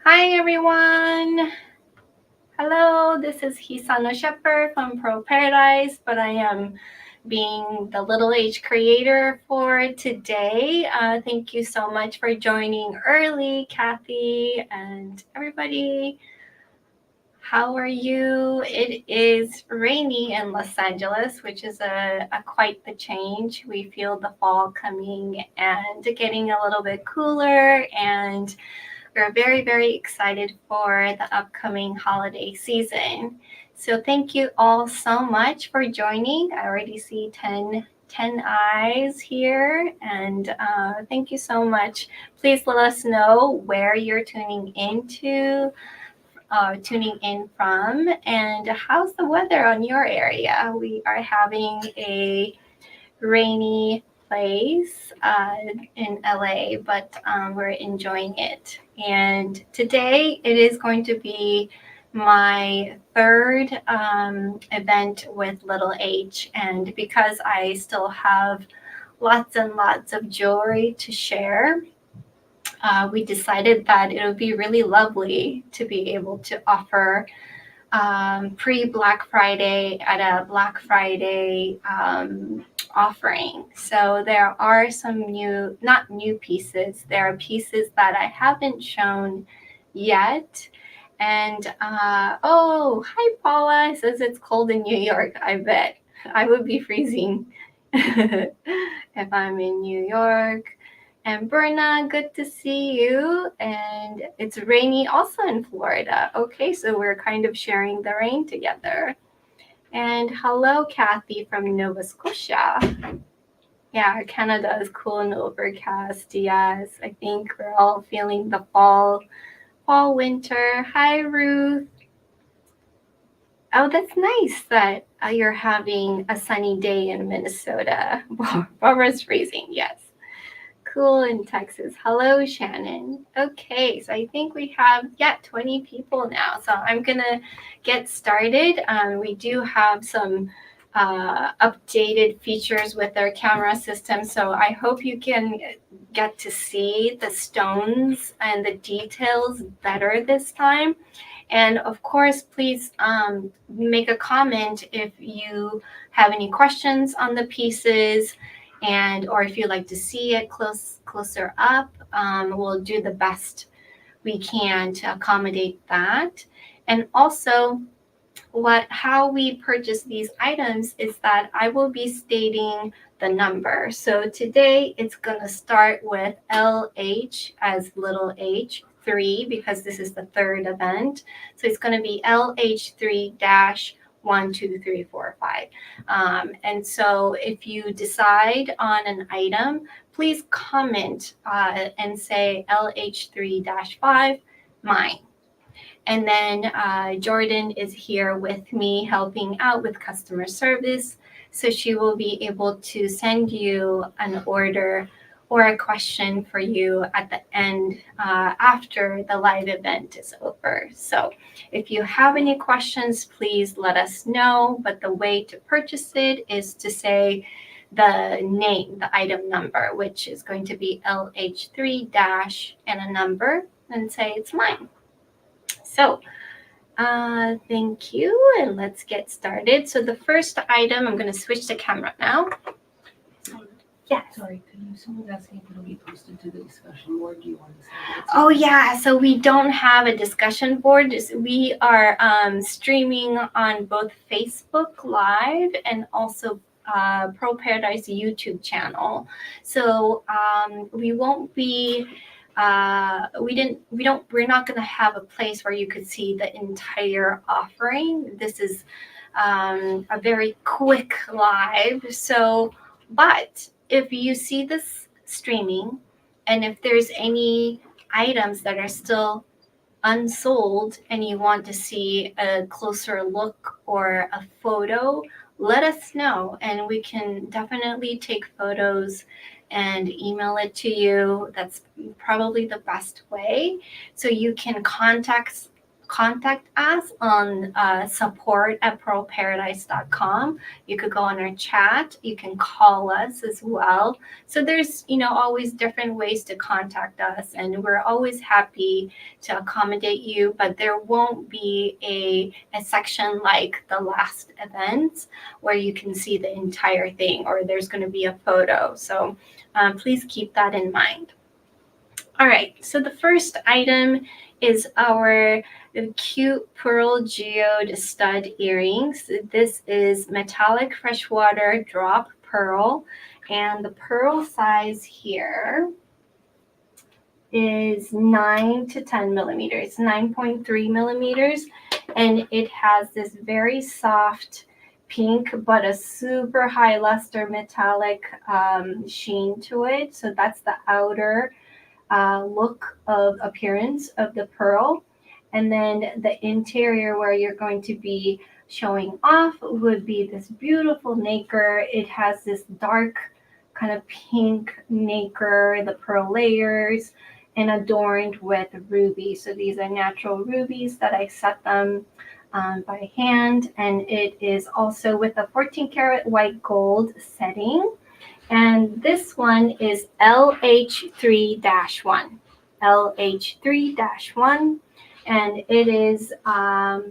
Hi everyone. Hello, this is Hisano Shepherd from Pro Paradise, but I am being the Little H creator for today. Thank you so much for joining early, Kathy and everybody. How are you? It is rainy in Los Angeles, which is a quite the change. We feel the fall coming and getting a little bit cooler, and we're very, very excited for the upcoming holiday season. So thank you all so much for joining. I already see 10 eyes here, and thank you so much. Please let us know where you're tuning in from, and how's the weather on your area. We are having a rainy place in LA, but we're enjoying it. And today it is going to be my third event with Little H. And because I still have lots and lots of jewelry to share, we decided that it would be really lovely to be able to offer pre-Black Friday at a Black Friday offering. So there are some not new pieces, there are pieces that I haven't shown yet. And oh, hi Paula, it says it's cold in New York. I bet I would be freezing if I'm in New York. And Berna, good to see you. And it's rainy also in Florida. Okay, so we're kind of sharing the rain together. And hello, Kathy from Nova Scotia. Yeah, Canada is cool and overcast. Yes, I think we're all feeling the fall, winter. Hi, Ruth. Oh, that's nice that you're having a sunny day in Minnesota. Barbara's freezing, yes. Cool in Texas. Hello, Shannon. Okay, so I think we have, 20 people now. So I'm going to get started. We do have some updated features with our camera system. So I hope you can get to see the stones and the details better this time. And of course, please make a comment if you have any questions on the pieces, and or if you'd like to see it closer up. We'll do the best we can to accommodate that. And also, how we purchase these items is that I will be stating the number. So today it's going to start with LH as little h 3, because this is the third event. So it's going to be LH3 1, 2, 3, 4, 5. And so if you decide on an item, please comment and say LH3-5, mine. And then Jordan is here with me helping out with customer service. So she will be able to send you an order or a question for you at the end after the live event is over. So if you have any questions, please let us know. But the way to purchase it is to say the name, the item number, which is going to be LH3- and a number, and say it's mine. So thank you, and let's get started. So the first item, I'm going to switch the camera now. Yeah. Sorry, someone's asking if it'll be posted to the discussion board. Do you want to say that? Oh yeah, so we don't have a discussion board. We are streaming on both Facebook Live and also Pro Paradise YouTube channel. So we won't be. We're not going to have a place where you could see the entire offering. This is a very quick live. So, but if you see this streaming, and if there's any items that are still unsold and you want to see a closer look or a photo, let us know, and we can definitely take photos and email it to you. That's probably the best way. So you can contact contact us on support@pearlparadise.com. You could go on our chat. You can call us as well. So there's, always different ways to contact us, and we're always happy to accommodate you. But there won't be a section like the last event where you can see the entire thing, or there's going to be a photo. So please keep that in mind. All right, so the first item is our cute pearl geode stud earrings. This is metallic freshwater drop pearl, and the pearl size here is 9 to 10 millimeters, 9.3 millimeters, and it has this very soft pink but a super high luster metallic sheen to it. So that's the outer look of appearance of the pearl. And then the interior where you're going to be showing off would be this beautiful nacre. It has this dark kind of pink nacre, the pearl layers, and adorned with rubies. So these are natural rubies that I set them by hand, and it is also with a 14 karat white gold setting. And this one is LH3-1. LH3-1. And it is our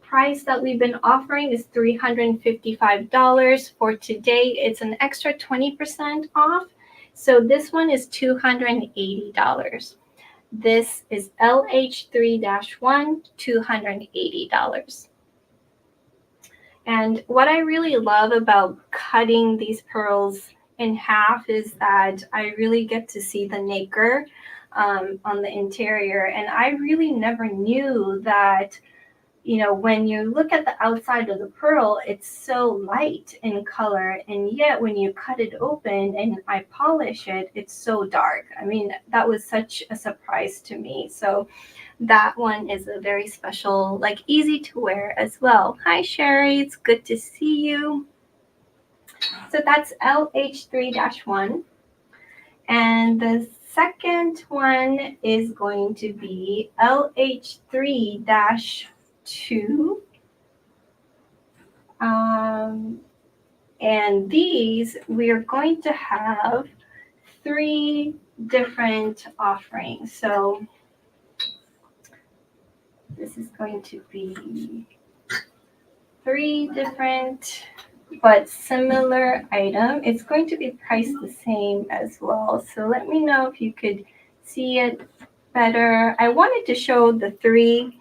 price that we've been offering is $355. For today, it's an extra 20% off. So this one is $280. This is LH3-1, $280. And what I really love about cutting these pearls in half is that I really get to see the nacre on the interior. And I really never knew that, when you look at the outside of the pearl, it's so light in color. And yet when you cut it open and I polish it, it's so dark. I mean, that was such a surprise to me. So that one is a very special, easy to wear as well. Hi, Sherry. It's good to see you. So that's LH3-1. And the second one is going to be LH3-2. And these, we are going to have 3 different offerings. So this is going to be 3 different but similar item. It's going to be priced the same as well. So let me know if you could see it better. I wanted to show the 3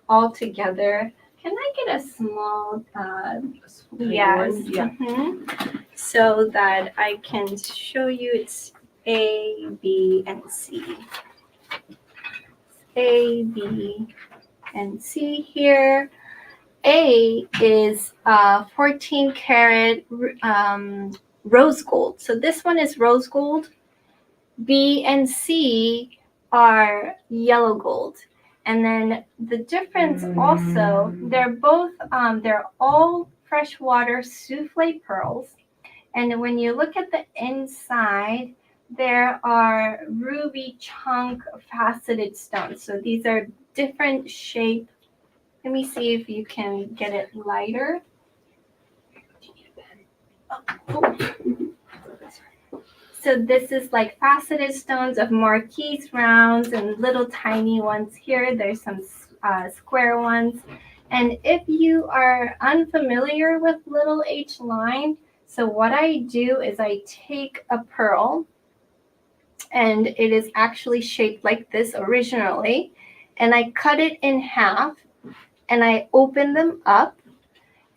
all together. Can I get a small, yes, Yeah. So that I can show you it's A, B, and C. A, B, and C here. A is 14 karat rose gold. So this one is rose gold. B and C are yellow gold. And then the difference also, they're all freshwater souffle pearls. And when you look at the inside, there are ruby chunk faceted stones. So these are different shape. Let me see if you can get it lighter. So this is like faceted stones of marquise rounds and little tiny ones here. There's some square ones. And if you are unfamiliar with little H line, so what I do is I take a pearl, and it is actually shaped like this originally, and I cut it in half, and I open them up,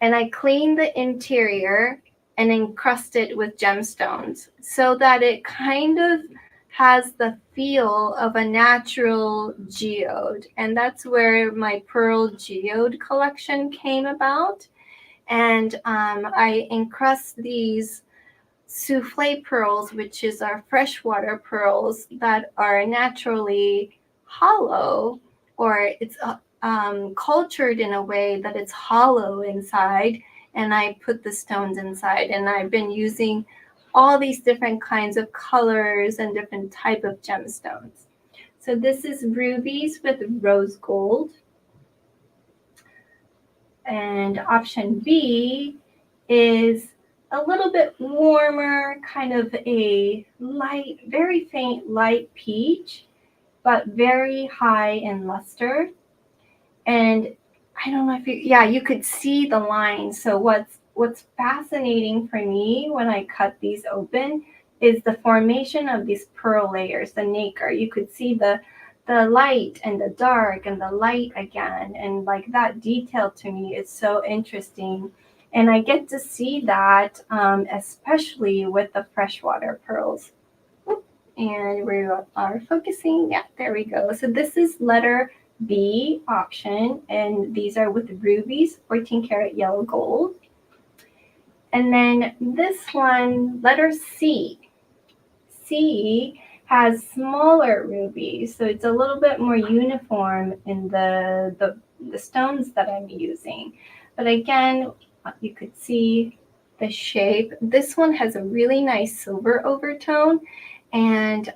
and I clean the interior and encrust it with gemstones so that it kind of has the feel of a natural geode. And that's where my pearl geode collection came about. And I encrust these souffle pearls, which is our freshwater pearls that are naturally hollow, or it's cultured in a way that it's hollow inside, and I put the stones inside. And I've been using all these different kinds of colors and different type of gemstones. So this is rubies with rose gold. And option B is a little bit warmer, kind of a light, very faint light peach, but very high in luster. And I don't know if you could see the lines. So what's fascinating for me when I cut these open is the formation of these pearl layers, the nacre. You could see the light and the dark and the light again. And like that detail to me is so interesting. And I get to see that especially with the freshwater pearls. And we are focusing. Yeah, there we go. So this is letter B option, and these are with rubies, 14 karat yellow gold. And then this one, letter C. C has smaller rubies, so it's a little bit more uniform in the stones that I'm using. But again, you could see the shape. This one has a really nice silver overtone. And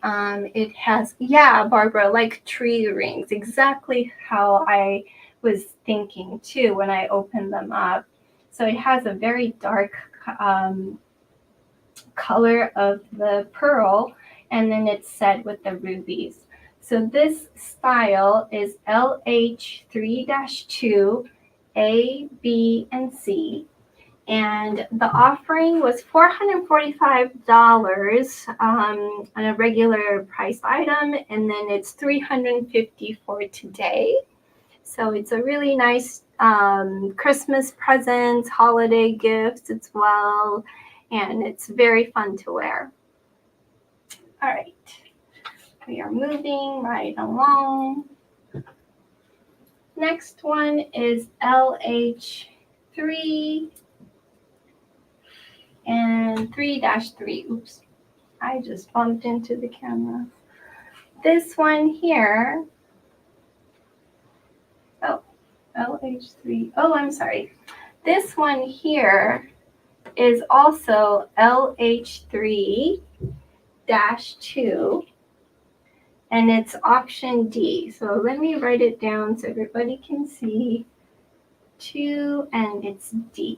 it has, yeah, Barbara, like tree rings, exactly how I was thinking too when I opened them up. So it has a very dark color of the pearl, and then it's set with the rubies. So this style is LH3-2, A, B, and C. And the offering was $445 on a regular price item, and then it's $350 for today. So it's a really nice Christmas presents, holiday gifts as well, and it's very fun to wear. All right, we are moving right along. Next one is LH3 and 3-3. Oops, I just bumped into the camera. This one here, LH3, I'm sorry. This one here is also LH3-2, and it's option D. So let me write it down so everybody can see. 2, and it's D.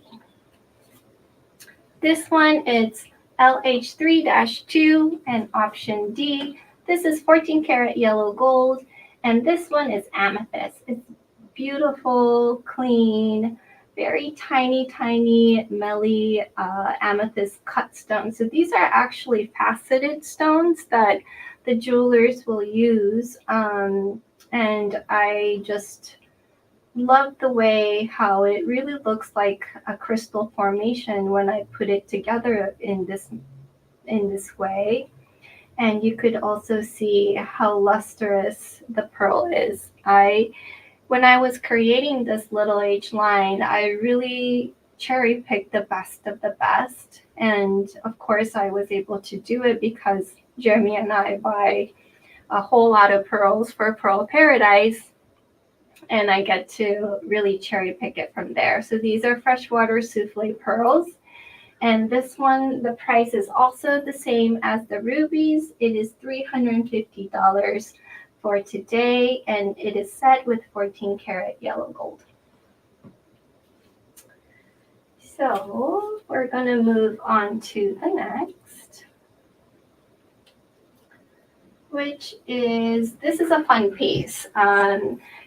This one is LH3-2 and option D. This is 14 karat yellow gold, and this one is amethyst. It's beautiful, clean, very tiny, melly amethyst cut stones. So these are actually faceted stones that the jewelers will use, and I just love the way how it really looks like a crystal formation when I put it together in this way. And you could also see how lustrous the pearl is. When I was creating this little H line, I really cherry picked the best of the best. And of course I was able to do it because Jeremy and I buy a whole lot of pearls for Pearl Paradise, and I get to really cherry pick it from there. So these are freshwater souffle pearls. And this one, the price is also the same as the rubies. It is $350 for today, and it is set with 14 karat yellow gold. So we're going to move on to the next, which is, this is a fun piece.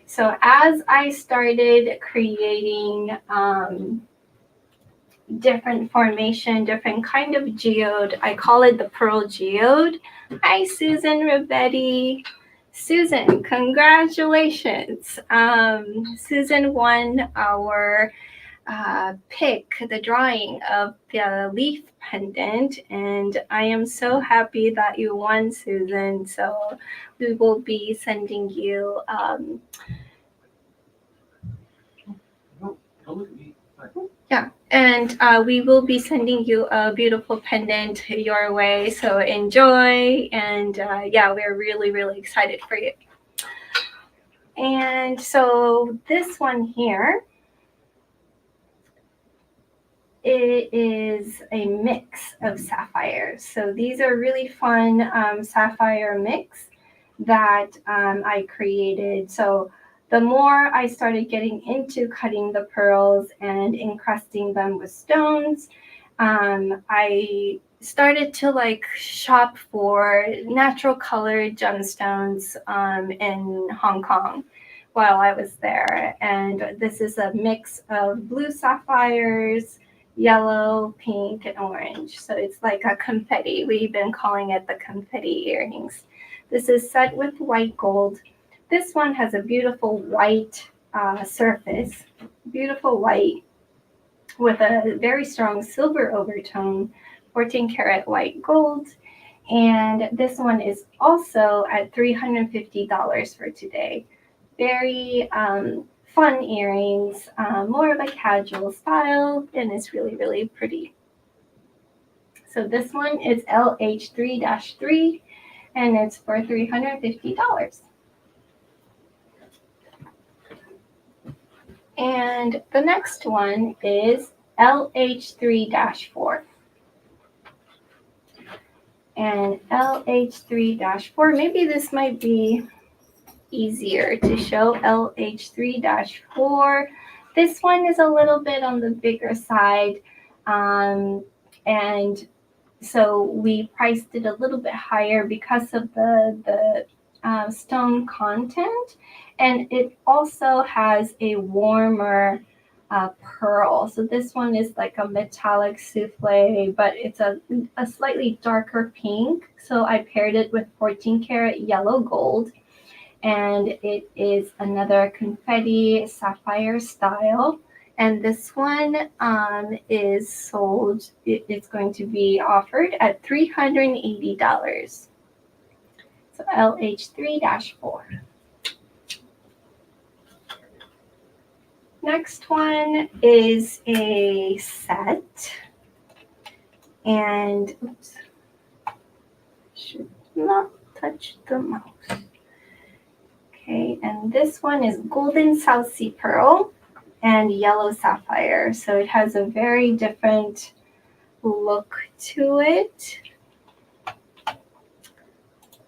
So as I started creating different formation, different kind of geode, I call it the pearl geode. Hi, Susan Rabetti. Susan, congratulations. Susan won our the drawing of the leaf pendant, and I am so happy that you won, Susan. So we will be sending you we will be sending you a beautiful pendant your way, so enjoy. And we're really excited for you. And so this one here, it is a mix of sapphires. So these are really fun sapphire mix. that I created. So the more I started getting into cutting the pearls and encrusting them with stones, I started to like shop for natural colored gemstones in Hong Kong while I was there. And this is a mix of blue sapphires, yellow, pink, and orange. So it's like a confetti. We've been calling it the confetti earrings. This is set with white gold. This one has a beautiful white surface, beautiful white with a very strong silver overtone, 14 karat white gold. And this one is also at $350 for today. Very fun earrings, more of a casual style, and it's really, really pretty. So this one is LH3-3, and it's for $350. And the next one is LH3-4. And LH3-4, maybe this might be easier to show. LH3-4. This one is a little bit on the bigger side. And so we priced it a little bit higher because of the stone content. And it also has a warmer pearl. So this one is like a metallic souffle, but it's a slightly darker pink. So I paired it with 14 karat yellow gold. And it is another confetti sapphire style. And this one is sold, it's going to be offered at $380. So LH3-4. Next one is a set. And oops, should not touch the mouse. Okay, and this one is golden South Sea pearl and yellow sapphire. So it has a very different look to it.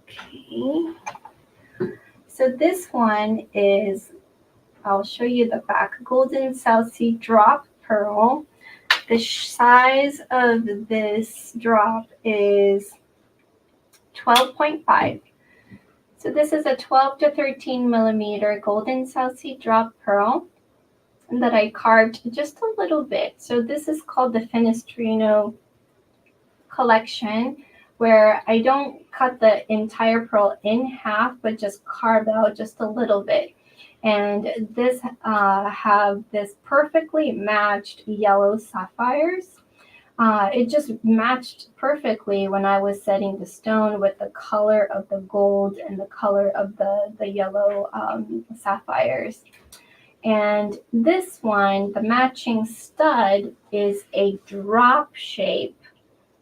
Okay. So this one is, I'll show you the back, golden South Sea drop pearl. The size of this drop is 12.5. So this is a 12 to 13 millimeter golden South Sea drop pearl that I carved just a little bit. So this is called the Finestrino collection, where I don't cut the entire pearl in half, but just carve out just a little bit. And this have this perfectly matched yellow sapphires. It just matched perfectly when I was setting the stone with the color of the gold and the color of the yellow sapphires. And this one, the matching stud, is a drop shape,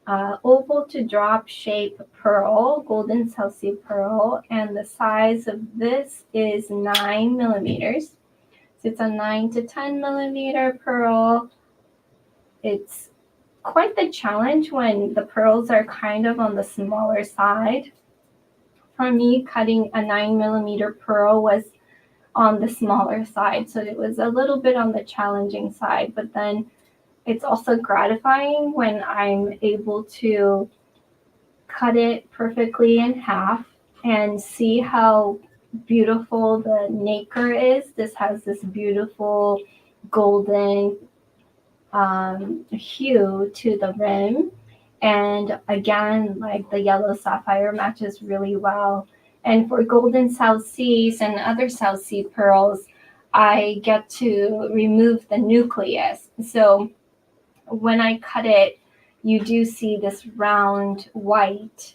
oval to drop shape pearl, golden South Sea pearl, and the size of this is 9 millimeters. So it's a 9 to 10 millimeter pearl. It's quite the challenge when the pearls are kind of on the smaller side. For me, cutting a 9 millimeter pearl was on the smaller side, so it was a little bit on the challenging side, but then it's also gratifying when I'm able to cut it perfectly in half and see how beautiful the nacre is. This has this beautiful golden hue to the rim, and again, like the yellow sapphire matches really well. And for golden South Seas and other South Sea pearls, I get to remove the nucleus. So when I cut it, you do see this round white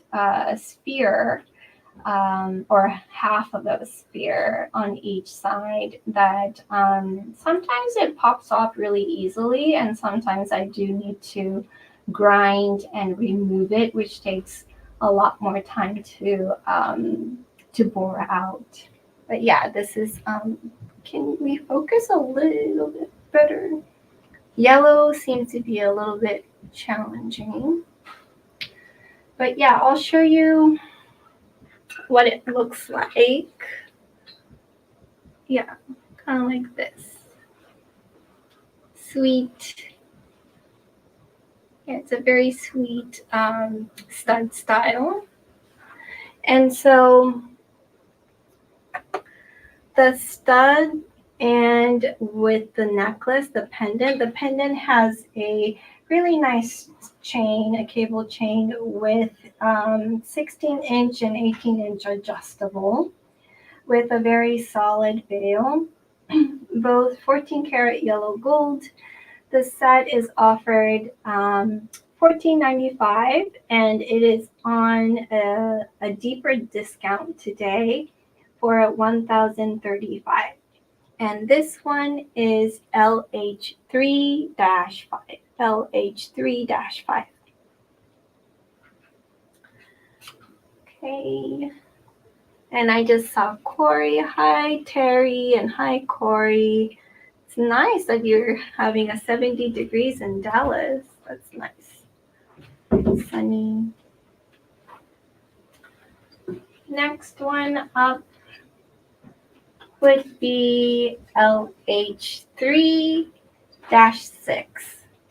sphere, or half of a sphere on each side that sometimes it pops off really easily, and sometimes I do need to grind and remove it, which takes a lot more time to bore out. But yeah, this is, can we focus a little bit better? Yellow seems to be a little bit challenging. But yeah, I'll show you what it looks like. Yeah, kind of like this. Sweet. Yeah, it's a very sweet stud style. And so the stud and with the necklace, the pendant has a really nice chain, a cable chain with 16-inch and 18-inch adjustable with a very solid veil, both 14 karat yellow gold. The set is offered $14.95 and it is on a deeper discount today for $1,035. And this one is LH3-5. LH3-5. Okay. And I just saw Corey. Hi, Terry, and hi, Corey. It's nice that you're having a 70 degrees in Dallas. That's nice. Sunny. Next one up would be LH3-6.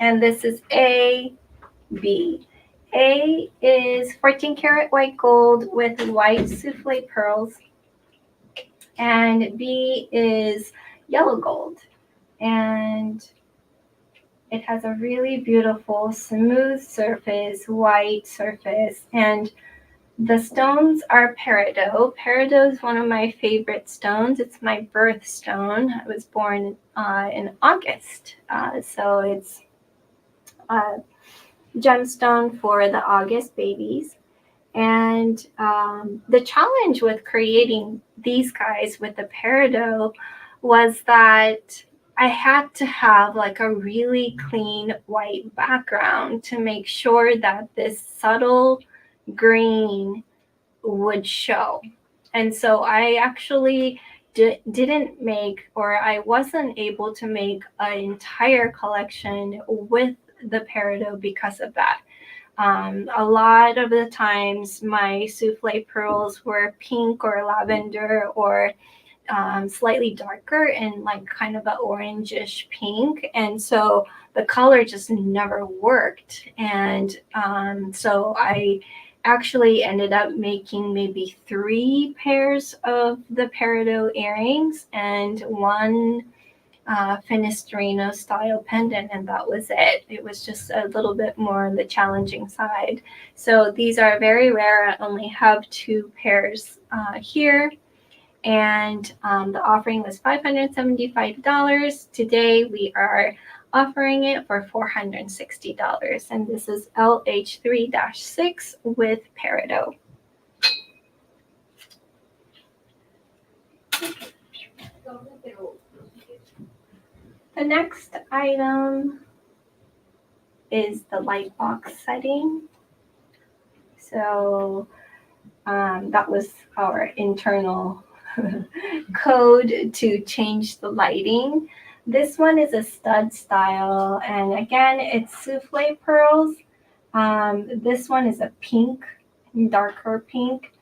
And this is A, B. A is 14 karat white gold with white souffle pearls. And B is yellow gold. And it has a really beautiful, smooth surface, white surface, and the stones are peridot. Peridot is one of my favorite stones. It's my birthstone. I was born in August, so it's a gemstone for the August babies. And the challenge with creating these guys with the peridot was that I had to have like a really clean white background to make sure that this subtle green would show. And so I actually didn't make, or I wasn't able to make an entire collection with the peridot because of that. A lot of the times my souffle pearls were pink or lavender or slightly darker and like kind of an orangish pink. And so the color just never worked. And so I actually ended up making maybe 3 pairs of the peridot earrings and one Finestrino style pendant, and that was it. It was just a little bit more on the challenging side. So these are very rare. I only have 2 pairs here. And the offering was $575. Today we are offering it for $460. And this is LH3-6 with peridot. The next item is the light box setting. So that was our internal code to change the lighting. This one is a stud style, and again, it's souffle pearls. This one is a pink, darker pink,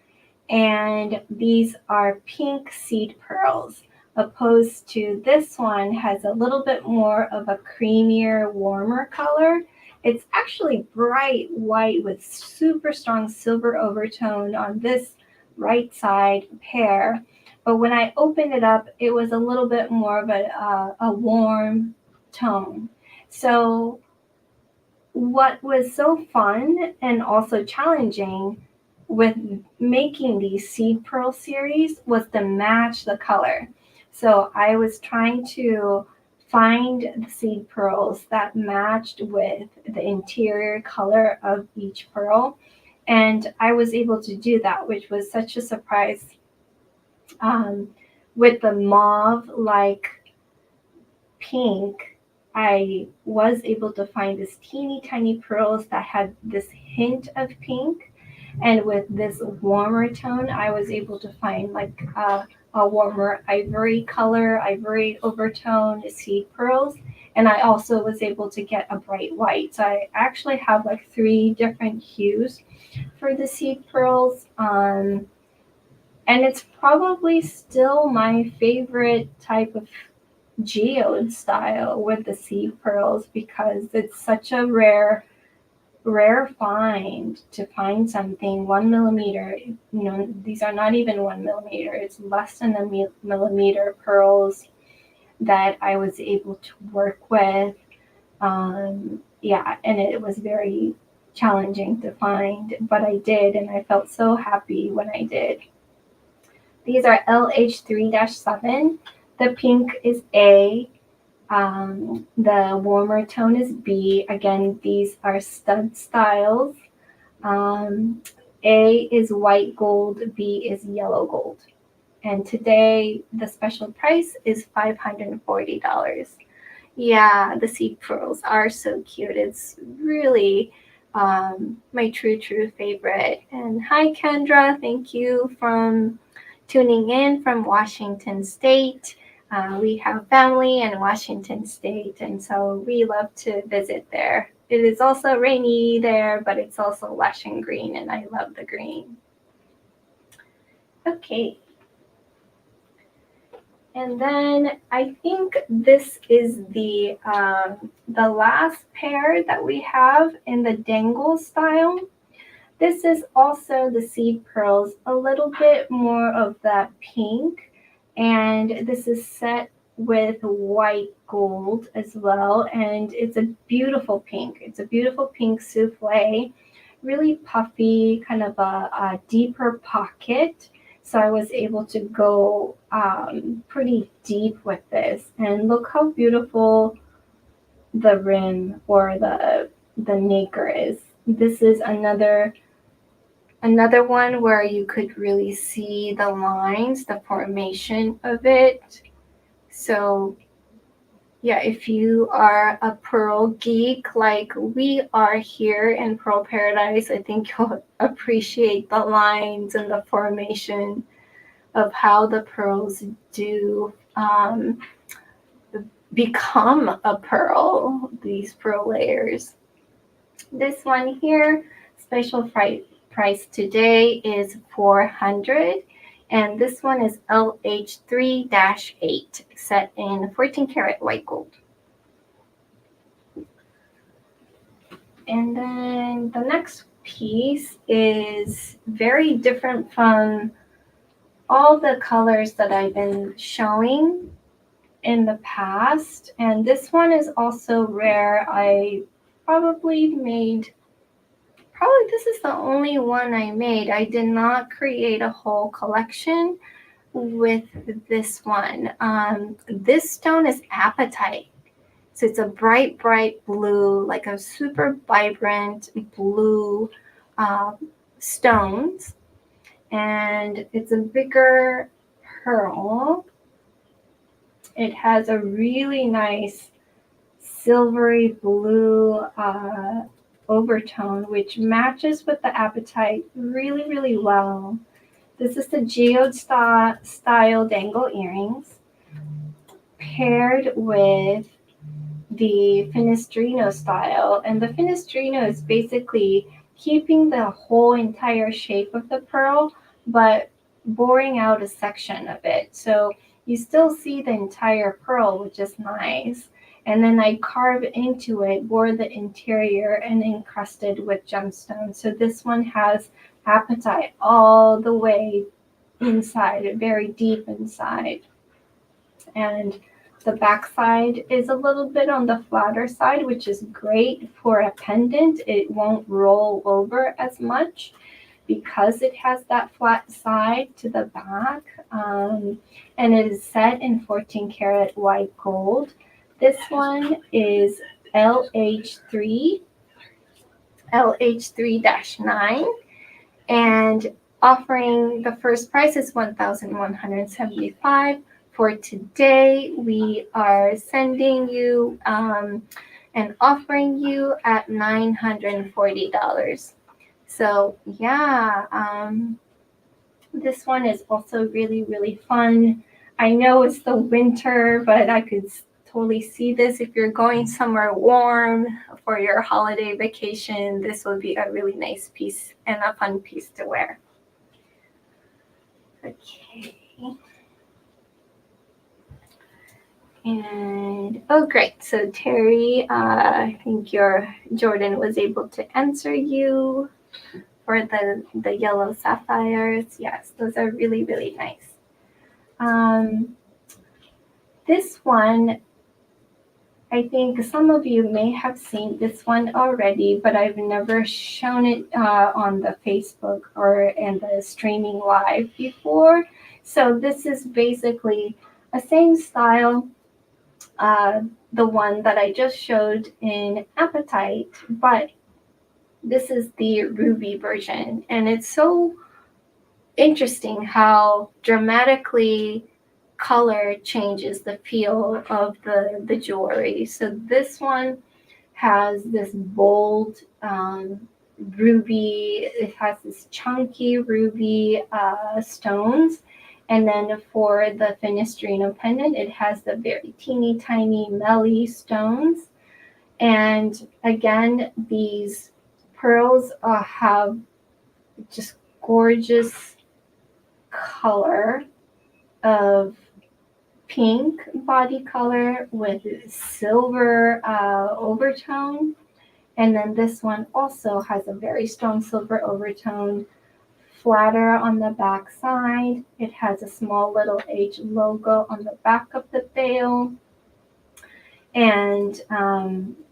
and these are pink seed pearls, opposed to this one has a little bit more of a creamier, warmer color. It's actually bright white with super strong silver overtone on this right side pair. But when I opened it up, it was a little bit more of a warm tone. So what was so fun and also challenging with making these seed pearl series was to match the color. So I was trying to find the seed pearls that matched with the interior color of each pearl. And I was able to do that, which was such a surprise. With the mauve-like pink, I was able to find this teeny tiny pearls that had this hint of pink. And with this warmer tone, I was able to find like a warmer ivory color, ivory overtone seed pearls. And I also was able to get a bright white. So I actually have like 3 different hues for the seed pearls. And it's probably still my favorite type of geode style with the seed pearls because it's such a rare find to find something 1 millimeter. These are not even 1 millimeter. It's less than a millimeter pearls that I was able to work with. And it was very challenging to find, but I did, and I felt so happy when I did. These are LH3-7. The pink is A. The warmer tone is B. Again, these are stud styles. A is white gold, B is yellow gold. And today the special price is $540. Yeah, the seed pearls are so cute. It's really my true favorite. And hi, Kendra. Thank you from tuning in from Washington State. We have family in Washington State, and so we love to visit there. It is also rainy there, but it's also lush and green, and I love the green. Okay. And then I think this is the last pair that we have in the dangle style. This is also the seed pearls, a little bit more of that pink, and this is set with white gold as well, and it's a beautiful pink. It's a beautiful pink souffle, really puffy, kind of a deeper pocket. So I was able to go pretty deep with this, and look how beautiful the rim or the nacre is. This is another one where you could really see the lines, the formation of it. So yeah, if you are a pearl geek like we are here in Pearl Paradise, I think you'll appreciate the lines and the formation of how the pearls do become a pearl, these pearl layers. This one here, special price today is $400, and this one is LH3-8, set in 14 karat white gold. And then the next piece is very different from all the colors that I've been showing in the past, and this one is also rare. I probably this is the only one I made. I did not create a whole collection with this one. This stone is apatite. So it's a bright blue, like a super vibrant blue stones. And it's a bigger pearl. It has a really nice silvery blue overtone, which matches with the apatite really well. This is the geode style dangle earrings paired with the Finestrino style. And the Finestrino is basically keeping the whole entire shape of the pearl, but boring out a section of it. So you still see the entire pearl, which is nice. And then I carve into it, bore the interior, and encrusted with gemstones. So this one has apatite all the way inside, very deep inside. And the back side is a little bit on the flatter side, which is great for a pendant. It won't roll over as much because it has that flat side to the back. And it is set in 14 karat white gold. This one is LH3-9, and offering the first price is $1,175. For today, we are sending you and offering you at $940. So yeah, this one is also really fun. I know it's the winter, but I could totally see this if you're going somewhere warm for your holiday vacation. This would be a really nice piece and a fun piece to wear. Okay. And oh, great. So Terry, I think your Jordan was able to answer you for the yellow sapphires. Yes, those are really, really nice. This one, I think some of you may have seen this one already, but I've never shown it on the Facebook or in the streaming live before. So this is basically a same style, the one that I just showed in Appetite, but this is the ruby version. And it's so interesting how dramatically color changes the feel of the jewelry. So this one has this bold ruby, it has this chunky ruby stones. And then for the Finestrino pendant, it has the very teeny tiny Melly stones. And again, these pearls have just gorgeous color of pink body color with silver overtone. And then this one also has a very strong silver overtone, flatter on the back side. It has a small little H logo on the back of the veil. And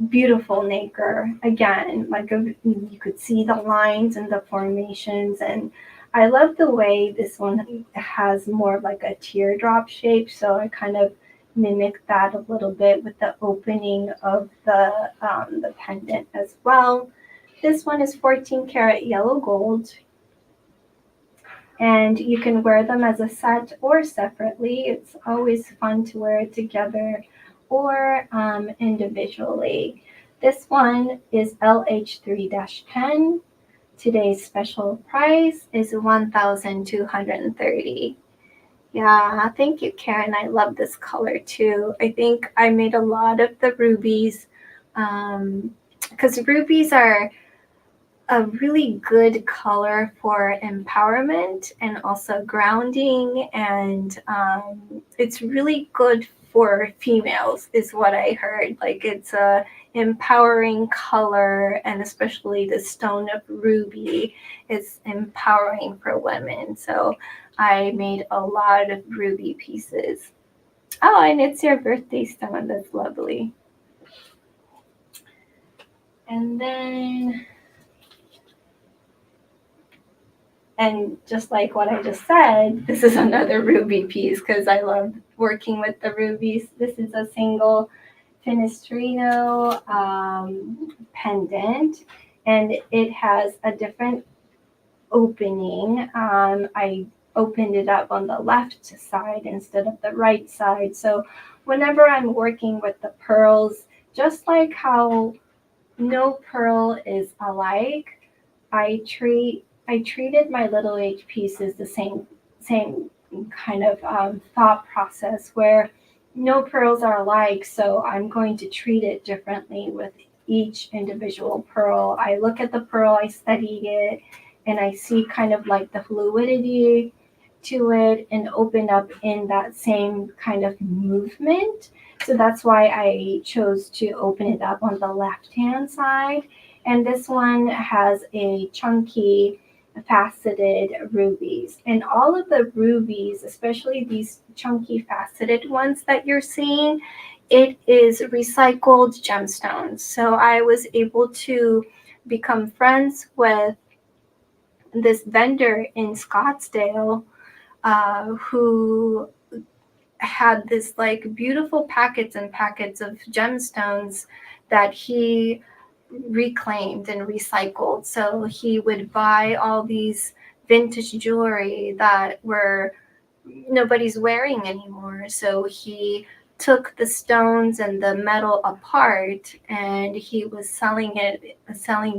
beautiful nacre. Again, like you could see the lines and the formations. And I love the way this one has more of like a teardrop shape. So I kind of mimic that a little bit with the opening of the pendant as well. This one is 14 karat yellow gold. And you can wear them as a set or separately. It's always fun to wear it together or individually. This one is LH3-10. Today's special price is $1,230. Yeah, thank you, Karen. I love this color too. I think I made a lot of the rubies because rubies are a really good color for empowerment and also grounding, and it's really good for females is what I heard. Like it's a empowering color, and especially the stone of ruby is empowering for women. So I made a lot of ruby pieces. Oh, and it's your birthday stone. That's lovely. And then And just like what I just said, this is another ruby piece because I love working with the rubies. This is a single Finestrino pendant, and it has a different opening. I opened it up on the left side instead of the right side. So whenever I'm working with the pearls, just like how no pearl is alike, I treated my little H pieces the same kind of thought process where no pearls are alike, so I'm going to treat it differently with each individual pearl. I look at the pearl, I study it, and I see kind of like the fluidity to it and open up in that same kind of movement. So that's why I chose to open it up on the left-hand side. And this one has a chunky faceted rubies. And all of the rubies, especially these chunky faceted ones that you're seeing, it is recycled gemstones. So I was able to become friends with this vendor in Scottsdale who had this like beautiful packets and packets of gemstones that he reclaimed and recycled. So he would buy all these vintage jewelry that were nobody's wearing anymore. So he took the stones and the metal apart, and he was selling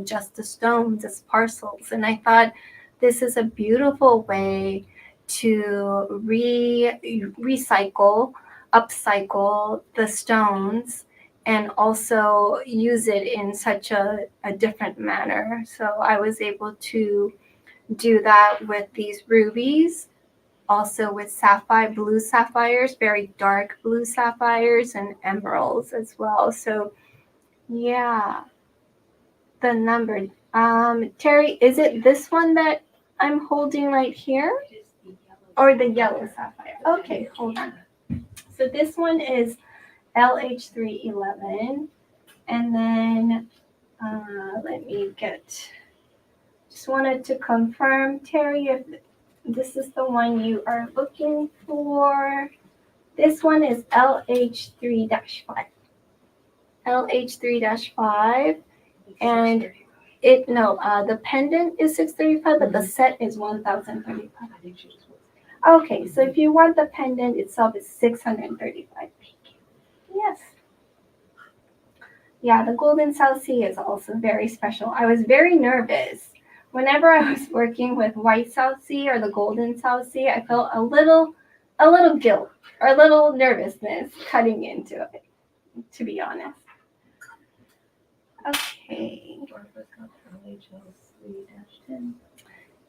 just the stones as parcels. And I thought this is a beautiful way to recycle, upcycle the stones and also use it in such a different manner. So I was able to do that with these rubies. also with sapphire, blue sapphires, very dark blue sapphires and emeralds as well. So yeah, the number. Terry, is it this one that I'm holding right here? It is the yellow. Or the yellow sapphire? Okay, hold on. So this one is LH311. And then let me just wanted to confirm, Terry, if this is the one you are looking for. This one is LH3-5. LH3-5. And the pendant is 635, but the set is 1035. I think she just wants. Okay, so if you want the pendant itself, it's 635. Yes. Yeah, the golden South Sea is also very special. I was very nervous. Whenever I was working with white South Sea or the golden South Sea, I felt a little guilt or a little nervousness cutting into it, to be honest. Okay. Barbara's got LHL3-10.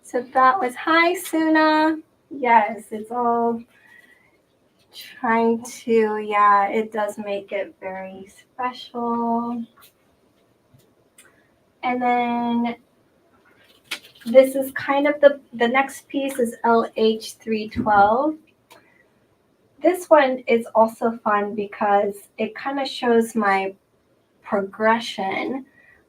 So that was hi, Suna. Yes, it's all trying to, yeah, it does make it very special. And then this is kind of the next piece is LH312. This one is also fun because it kind of shows my progression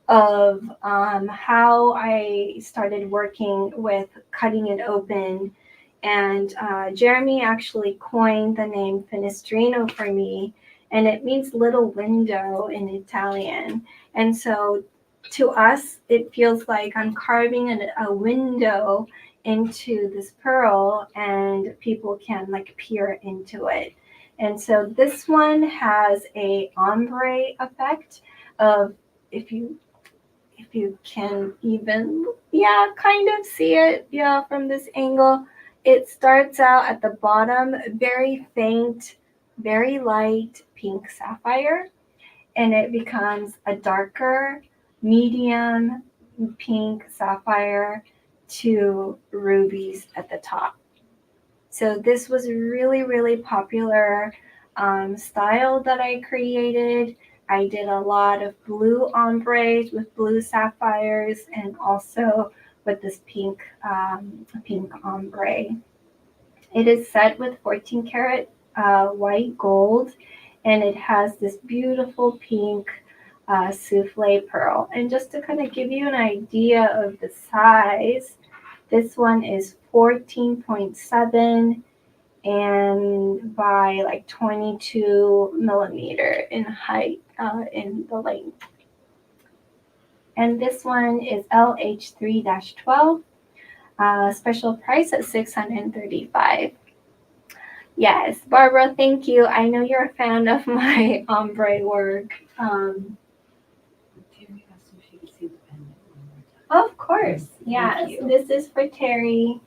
of how I started working with cutting it open. And Jeremy actually coined the name Finestrino for me, and it means little window in Italian. And so to us, it feels like I'm carving a window into this pearl, and people can like peer into it. And so this one has a ombre effect of, if you can even, kind of see it, from this angle. It starts out at the bottom, very faint, very light pink sapphire, and it becomes a darker, medium pink sapphire to rubies at the top. So this was a really, really popular style that I created. I did a lot of blue ombres with blue sapphires and also with this pink ombre. It is set with 14 karat white gold, and it has this beautiful pink souffle pearl. And just to kind of give you an idea of the size, this one is 14.7 and by like 22 millimeter in height, in the length. And this one is LH3-12, special price at $635. Yes, Barbara, thank you. I know you're a fan of my ombre work. Terry asked if she could see the pendant one more time. Of course, yes. you. This is for Terry.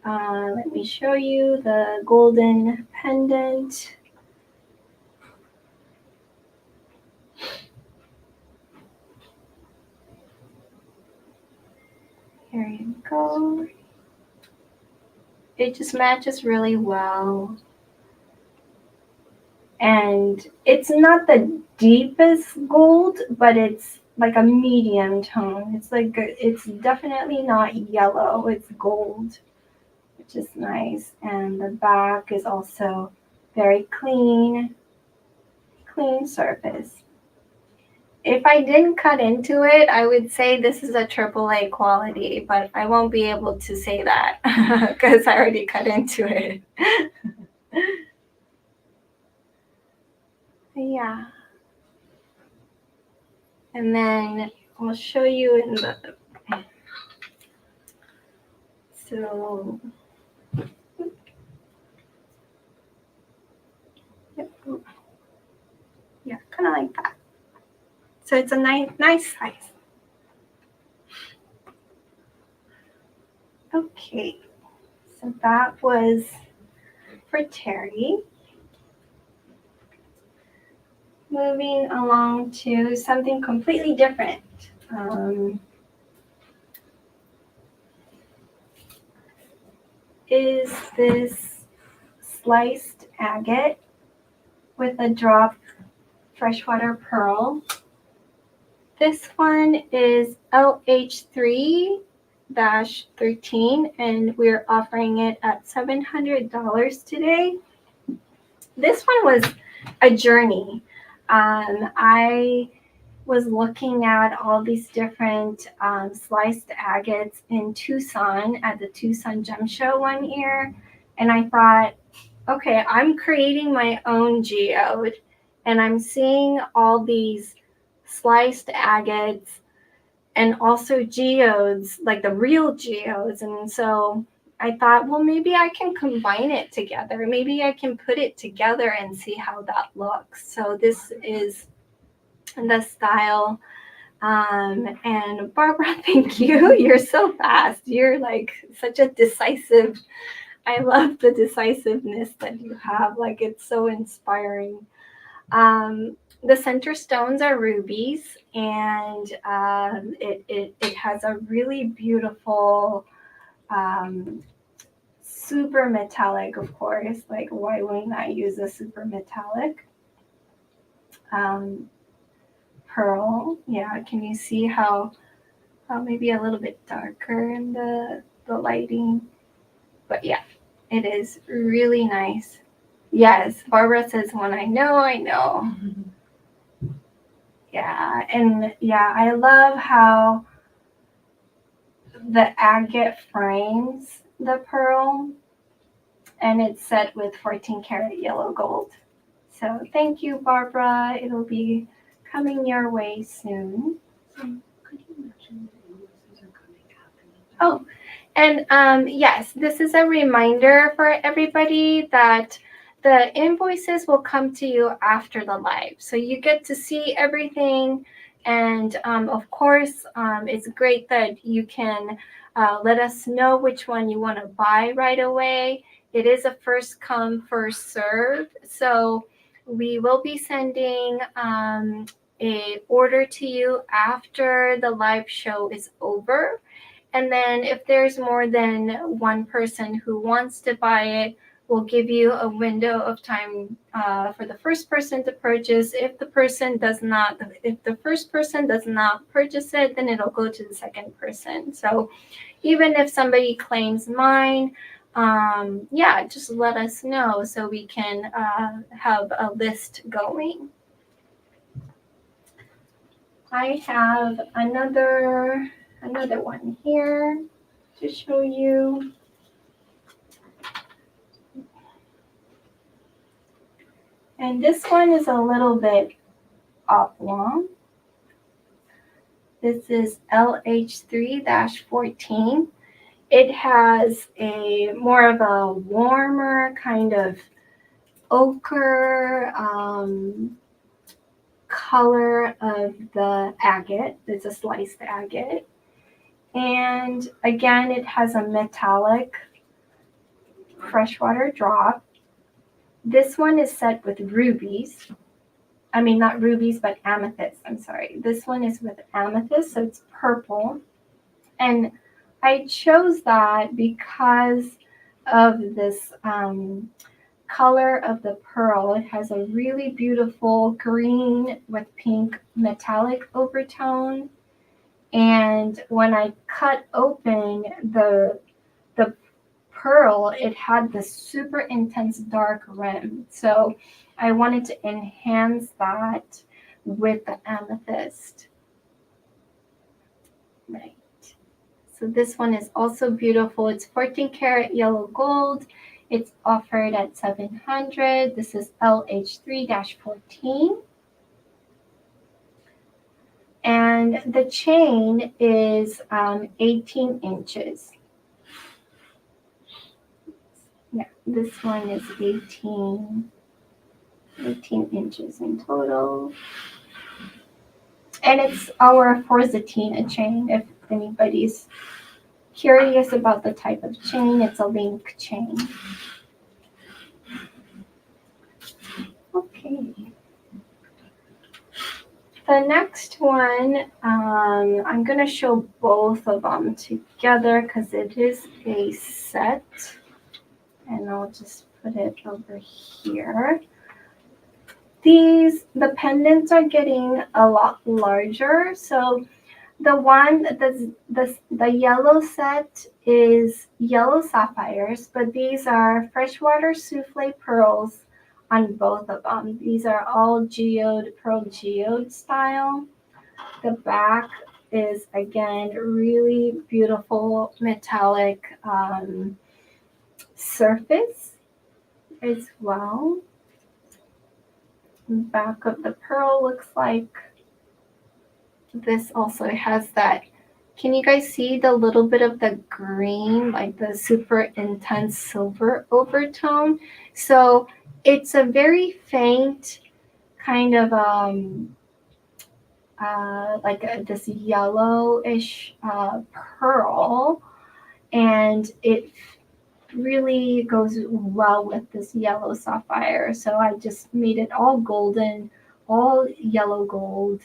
Let me show you the golden pendant. Here you go. It just matches really well. And it's not the deepest gold, but it's like a medium tone. It's definitely not yellow, it's gold, which is nice. And the back is also very clean surface. If I didn't cut into it, I would say this is a AAA quality, but I won't be able to say that because I already cut into it. Yeah. And then I'll show you in the, so, yeah, kind of like that. So it's a nice size. Okay, so that was for Terry. Moving along to something completely different. is this sliced agate with a drop freshwater pearl. This one is LH3-13, and we're offering it at $700 today. This one was a journey. I was looking at all these different sliced agates in Tucson at the Tucson Gem Show one year, and I thought, okay, I'm creating my own geode, and I'm seeing all these sliced agates and also geodes, like the real geodes. And so I thought, well, maybe I can combine it together. Maybe I can put it together and see how that looks. So this is the style. And Barbara, thank you. You're so fast. You're like such a decisive. I love the decisiveness that you have. Like, it's so inspiring. The center stones are rubies, and it has a really beautiful, super metallic, of course. Like, why wouldn't I use a super metallic pearl? Yeah, can you see how maybe a little bit darker in the lighting? But yeah, it is really nice. Yes, Barbara says, when I know, I know. Yeah, and yeah, I love how the agate frames the pearl, and it's set with 14 karat yellow gold. So thank you, Barbara. It'll be coming your way soon. Could you mention the invoices are coming after the Oh, and yes, this is a reminder for everybody that the invoices will come to you after the live. So you get to see everything. And of course, it's great that you can let us know which one you want to buy right away. It is a first come, first serve. So we will be sending a order to you after the live show is over. And then if there's more than one person who wants to buy it, we'll give you a window of time for the first person to purchase. If the first person does not purchase it, then it'll go to the second person. So even if somebody claims mine, just let us know so we can have a list going. I have another one here to show you. And this one is a little bit oblong. This is LH3-14. It has a more of a warmer kind of ochre color of the agate. It's a sliced agate. And again, it has a metallic freshwater drop. This one is set with rubies. I mean, not rubies, but amethyst. I'm sorry. This one is with amethyst, so it's purple. And I chose that because of this color of the pearl. It has a really beautiful green with pink metallic overtone. And when I cut open the pearl, it had this super intense dark rim. So I wanted to enhance that with the amethyst. Right. So this one is also beautiful. It's 14 karat yellow gold. It's offered at $700. This is LH3-14. And the chain is 18 inches. Yeah, this one is 18 inches in total. And it's our Forzatina chain. If anybody's curious about the type of chain, it's a link chain. Okay. The next one, I'm going to show both of them together because it is a set. I'll just put it over here. The pendants are getting a lot larger. So the yellow set is yellow sapphires, but these are freshwater souffle pearls on both of them. These are all pearl geode style. The back is again really beautiful metallic surface as well. Back of the pearl looks like this. Also has that, can you guys see the little bit of the green, like the super intense silver overtone? So it's a very faint kind of this yellowish pearl, and it really goes well with this yellow sapphire. So I just made it all golden, all yellow gold,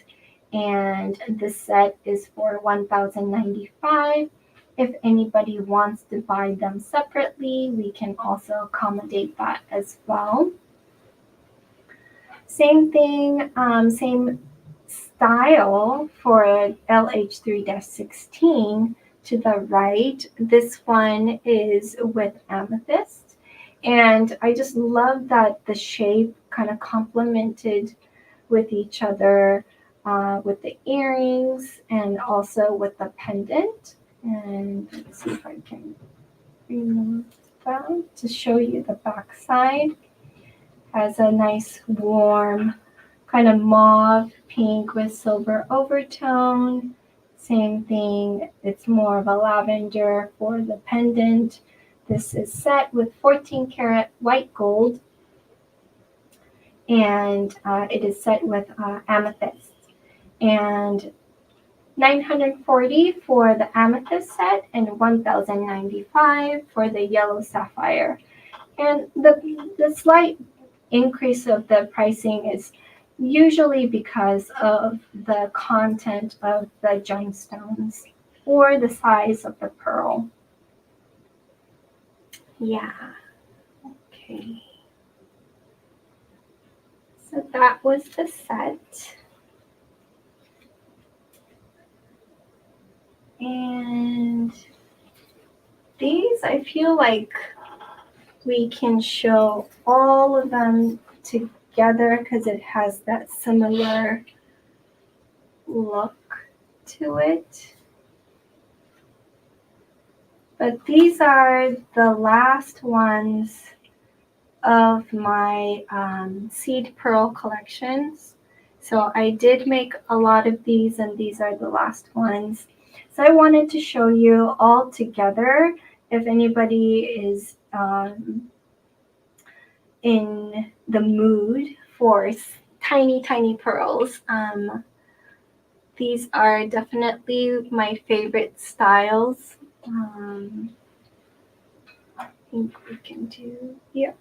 and this set is for $1,095. If anybody wants to buy them separately, we can also accommodate that as well. Same thing, same style for LH3-16 to the right. This one is with amethyst, and I just love that the shape kind of complemented with each other, with the earrings and also with the pendant. And let's see if I can remove that to show you the back side. Has a nice warm kind of mauve pink with silver overtone. Same thing, it's more of a lavender for the pendant. This is set with 14 karat white gold, and it is set with amethyst. And $940 for the amethyst set and $1,095 for the yellow sapphire. And the slight increase of the pricing is usually because of the content of the gemstones or the size of the pearl. Yeah. Okay. So that was the set. And these, I feel like we can show all of them together because it has that similar look to it. But these are the last ones of my seed pearl collections. So I did make a lot of these, and these are the last ones. So I wanted to show you all together if anybody is in the mood for tiny pearls. These are definitely my favorite styles. I think we can do, yeah,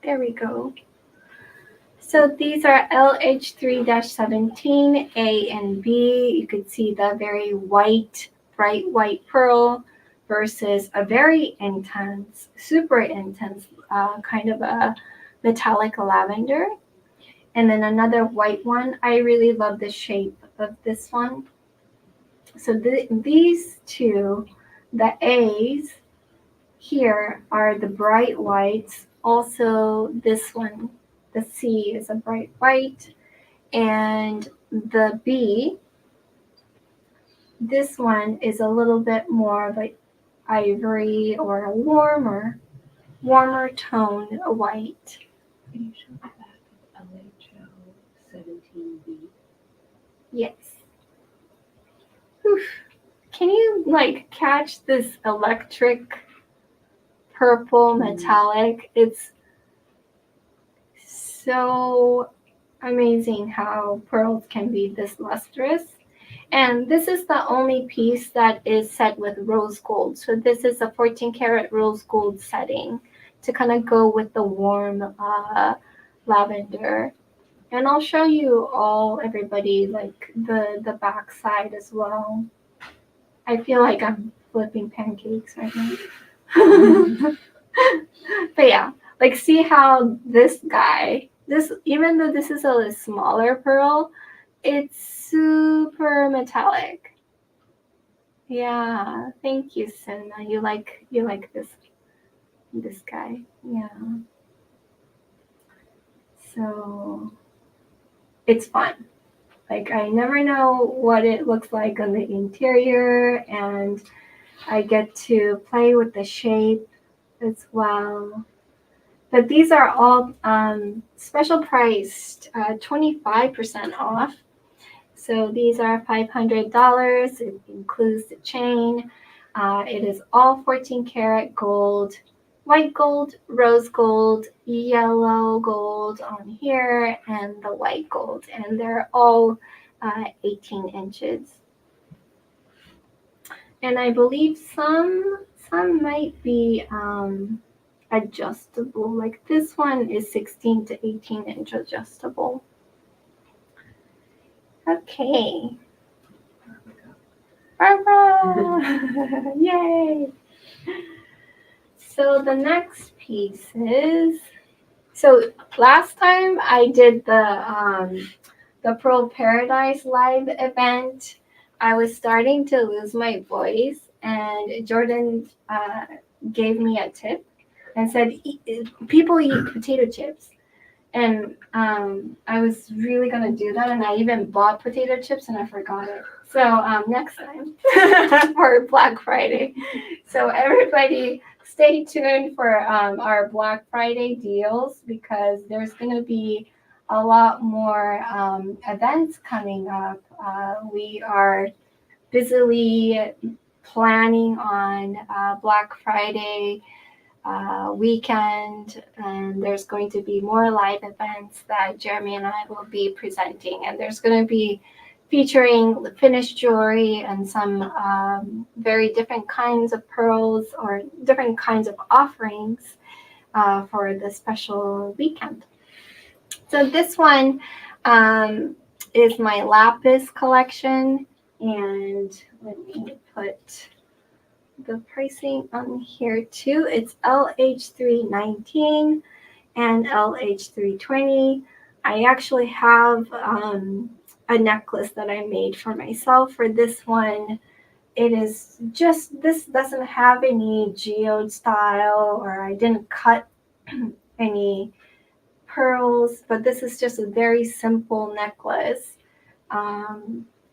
there we go. So these are LH3-17 A and B. You could see the very white, bright white pearl versus a very intense, super intense kind of a metallic lavender. And then another white one. I really love the shape of this one. So these two, the A's here are the bright whites. Also this one, the C is a bright white. And the B, this one is a little bit more of an ivory or a warmer tone white. Can you show the back of LHO17B? Yes. Oof. Can you catch this electric purple metallic? It's so amazing how pearls can be this lustrous. And this is the only piece that is set with rose gold. So this is a 14 karat rose gold setting to kind of go with the warm lavender. And I'll show you everybody, the back side as well. I feel like I'm flipping pancakes right now. But yeah, like see how this guy, this even though this is a smaller pearl, it's super metallic. Yeah, thank you, Senna. You like this guy. Yeah. So it's fun. Like I never know what it looks like on the interior, and I get to play with the shape as well. But these are all special priced, 25% off. So these are $500. It includes the chain. It is all 14 karat gold, white gold, rose gold, yellow gold on here, and the white gold. And they're all 18 inches. And I believe some might be adjustable. Like this one is 16 to 18 inch adjustable. Okay. Barbara! Yay! So the next piece is, so last time I did the Pearl Paradise live event, I was starting to lose my voice, and Jordan gave me a tip and said, people eat potato chips. And I was really gonna do that, and I even bought potato chips, and I forgot it. So next time for Black Friday. So everybody, stay tuned for our Black Friday deals, because there's gonna be a lot more events coming up. We are busily planning on Black Friday weekend, and there's going to be more live events that Jeremy and I will be presenting, and there's going to be featuring finished jewelry and some very different kinds of pearls or different kinds of offerings for the special weekend. So this one is my lapis collection, and let me put the pricing on here too. It's LH319 and LH320. I actually have a necklace that I made for myself for this one. It is just, this doesn't have any geode style, or I didn't cut any pearls, but this is just a very simple necklace. Let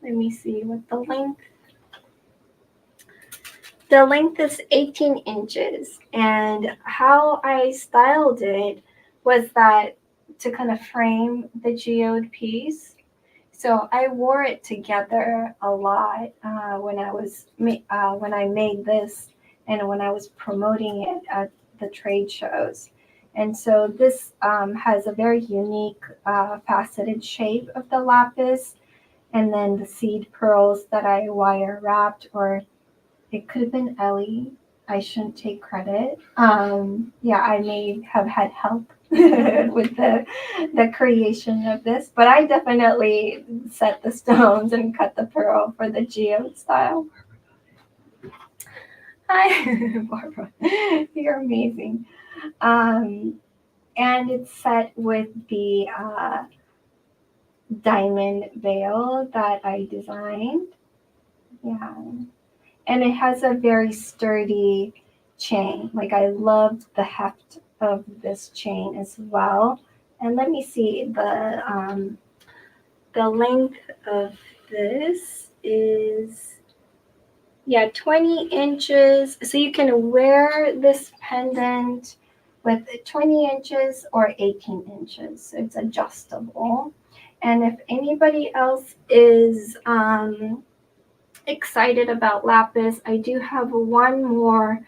me see what the length. The length is 18 inches, and how I styled it was that to kind of frame the geode piece. So I wore it together a lot when I made this, and when I was promoting it at the trade shows. And so this has a very unique faceted shape of the lapis, and then the seed pearls that I wire wrapped, or it could have been Ellie. I shouldn't take credit. Yeah, I may have had help with the creation of this, but I definitely set the stones and cut the pearl for the geode style. Hi, Barbara. You're amazing. And it's set with the diamond veil that I designed. Yeah. And it has a very sturdy chain. Like I loved the heft of this chain as well. And let me see, the length of this is 20 inches. So you can wear this pendant with 20 inches or 18 inches. So it's adjustable. And if anybody else is excited about lapis, I do have one more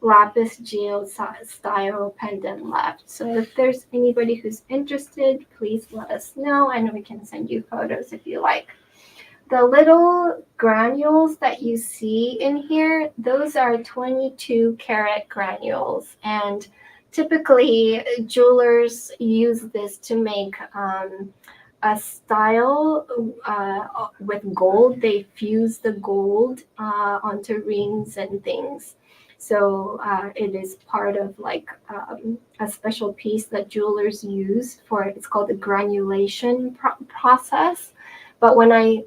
lapis geode style pendant left. So if there's anybody who's interested, please let us know, and we can send you photos if you like. The little granules that you see in here, those are 22 karat granules, and typically jewelers use this to make a style with gold. They fuse the gold onto rings and things. So it is part of like a special piece that jewelers use for, it's called the granulation process. But when I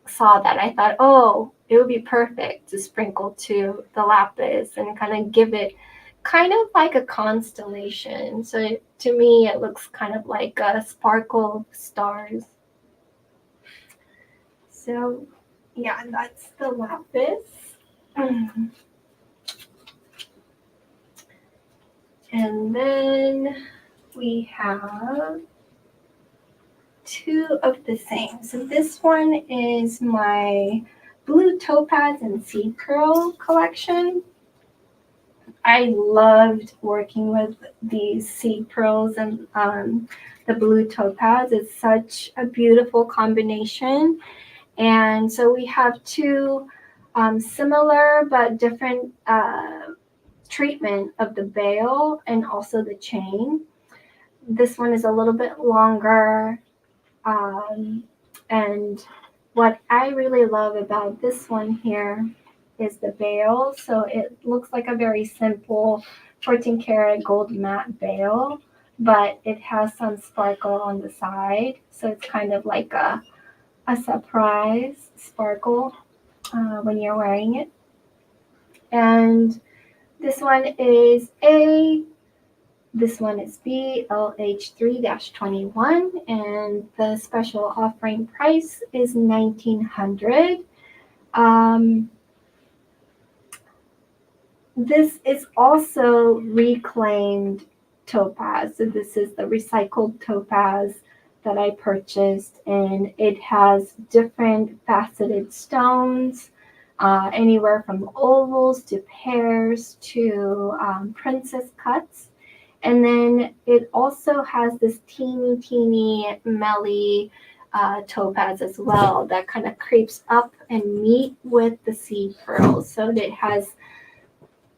saw that, I thought, oh, it would be perfect to sprinkle to the lapis and kind of give it kind of like a constellation. So to me, it looks kind of like a sparkle of stars. So yeah, that's the lapis. And then we have two of the same. So this one is my blue topaz and seed pearl collection. I loved working with these seed pearls and the blue topaz. It's such a beautiful combination. And so we have two similar but different treatment of the bail and also the chain. This one is a little bit longer. And what I really love about this one here is the bail. So it looks like a very simple 14 karat gold matte bail, but it has some sparkle on the side. So it's kind of like a surprise sparkle when you're wearing it. And this one is A, this one is B, LH3-21, and the special offering price is $1,900. This is also reclaimed topaz. So this is the recycled topaz that I purchased, and it has different faceted stones, anywhere from ovals to pears to princess cuts. And then it also has this teeny melly topaz as well that kind of creeps up and meet with the seed pearls. So it has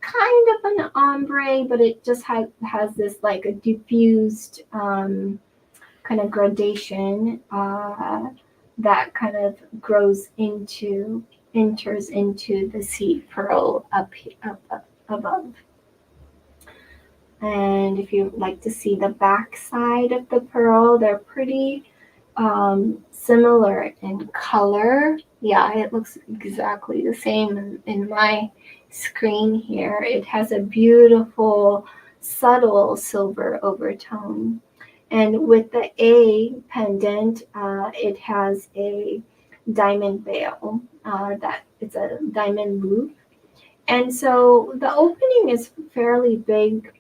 kind of an ombre, but it just has this like a diffused kind of gradation that kind of enters into the seed pearl up above. And if you like to see the back side of the pearl, they're pretty similar in color. Yeah, it looks exactly the same in my screen here. It has a beautiful, subtle silver overtone. And with the A pendant, it has a diamond veil that it's a diamond loop. And so the opening is fairly big.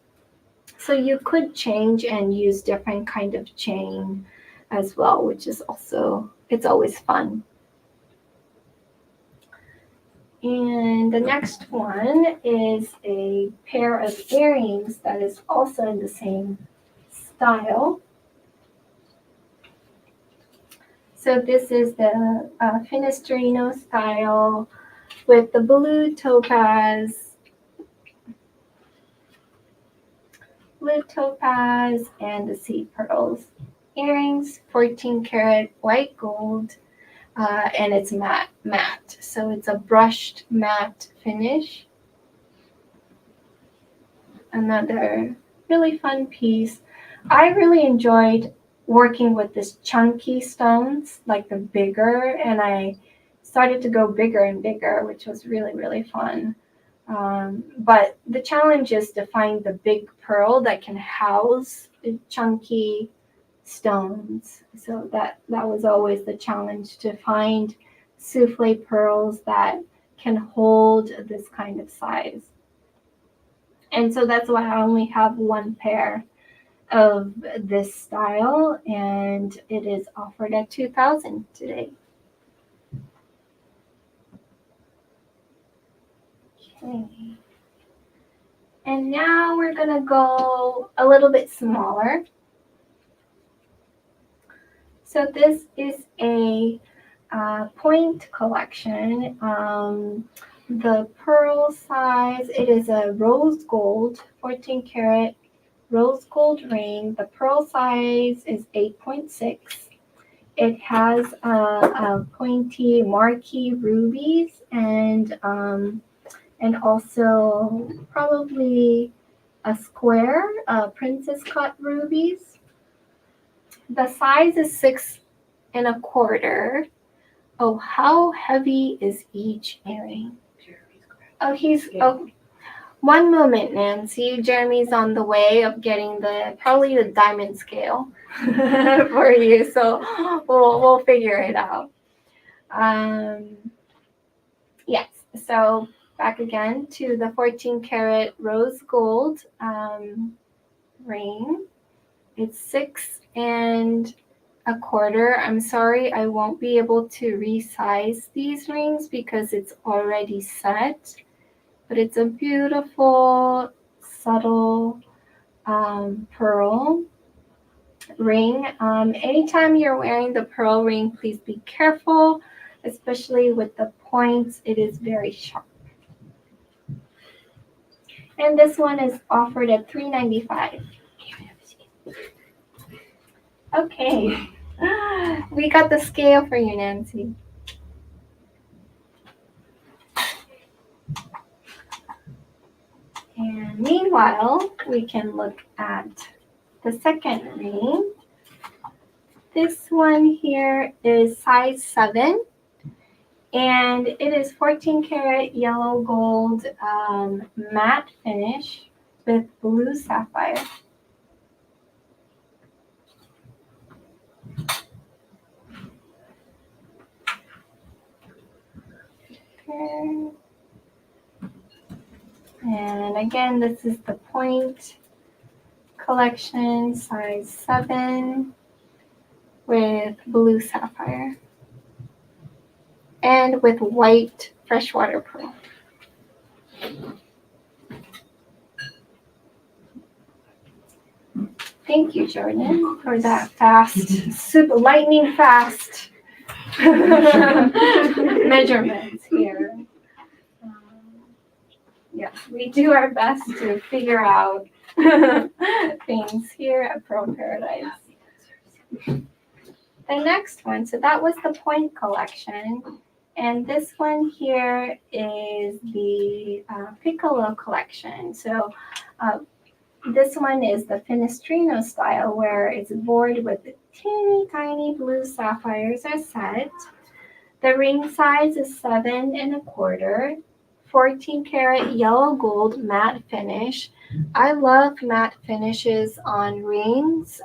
So you could change and use different kind of chain as well, which is also, it's always fun. And the next one is a pair of earrings that is also in the same style. So this is the Finestrino style with the blue topaz and the seed pearls. Earrings, 14 karat white gold, and it's matte. So it's a brushed matte finish. Another really fun piece. I really enjoyed working with this chunky stones, like the bigger, and I started to go bigger and bigger, which was really fun. But the challenge is to find the big pearl that can house the chunky stones. So that was always the challenge, to find souffle pearls that can hold this kind of size. And so that's why I only have one pair of this style, and it is offered at $2,000 today. Okay. And now we're gonna go a little bit smaller. So this is a point collection. The pearl size, it is a rose gold, 14 karat rose gold ring. The pearl size is 8.6. It has pointy marquee rubies and and also probably a square princess cut rubies. The size is 6 1/4. Oh, how heavy is each earring? Oh, one moment, Nancy. Jeremy's on the way of getting probably the diamond scale for you, so we'll figure it out. Yes, so back again to the 14 karat rose gold ring. It's 6 1/4. I'm sorry, I won't be able to resize these rings because it's already set, but it's a beautiful, subtle pearl ring. Anytime you're wearing the pearl ring, please be careful, especially with the points. It is very sharp. And this one is offered at $395. Okay, we got the scale for you, Nancy. And meanwhile, we can look at the second ring. This one here is size 7, and it is 14 karat yellow gold matte finish with blue sapphire. Okay. And again, this is the point collection, size 7 with blue sapphire and with white freshwater pearl. Thank you, Jordan, for that fast, super lightning fast measurements here. Yes, we do our best to figure out things here at Pearl Paradise. The next one, so that was the point collection, and this one here is the piccolo collection. So this one is the Finestrino style, where it's bored with teeny tiny blue sapphires are set. The ring size is 7 1/4. 14 karat yellow gold matte finish. I love matte finishes on rings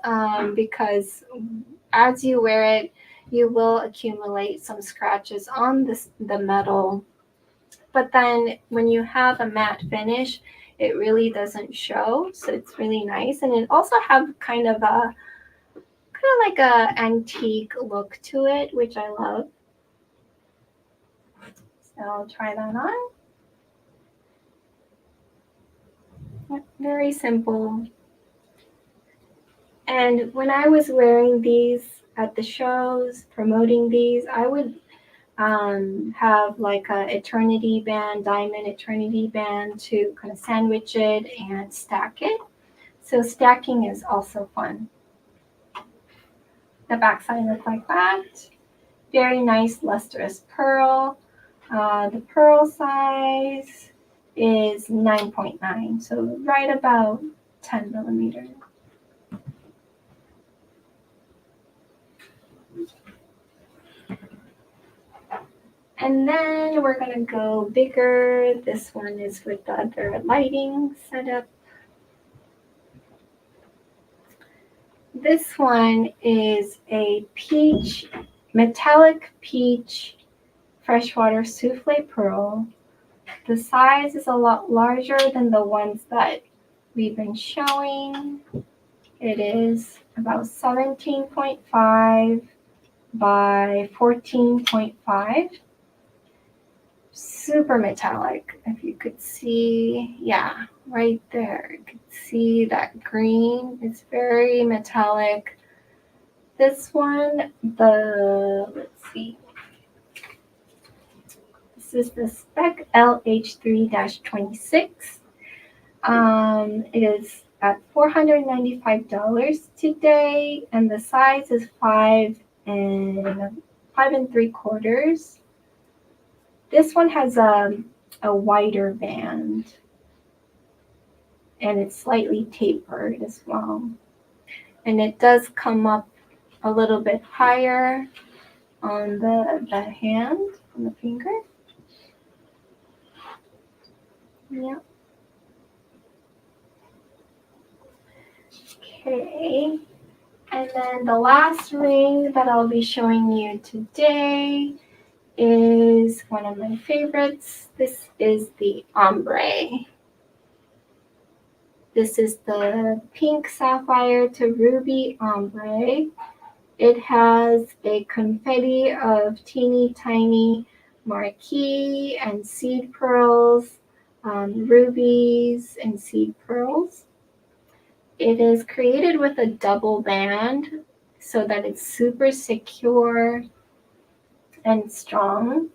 because as you wear it, you will accumulate some scratches on the metal. But then when you have a matte finish, it really doesn't show. So it's really nice. And it also have kind of like a antique look to it, which I love. So I'll try that on. Very simple. And when I was wearing these at the shows, promoting these, I would have like a eternity band, diamond eternity band to kind of sandwich it and stack it. So stacking is also fun. The backside look like that. Very nice lustrous pearl. The pearl size is 9.9, so right about 10 millimeters. And then we're gonna go bigger. This one is with the other lighting setup. This one is a peach, metallic peach freshwater souffle pearl. The size is a lot larger than the ones that we've been showing. It is about 17.5 by 14.5. Super metallic. If you could see, yeah, right there. You could see that green. It's very metallic. This one, let's see. This is the Spec LH3-26. It is at $495 today, and the size is 5 3/4. This one has a wider band, and it's slightly tapered as well. And it does come up a little bit higher on the hand, on the finger. Yeah. Okay. And then the last ring that I'll be showing you today is one of my favorites. This is the ombre. This is the pink sapphire to ruby ombre. It has a confetti of teeny tiny marquise and seed pearls, rubies and seed pearls. It is created with a double band so that it's super secure and strong.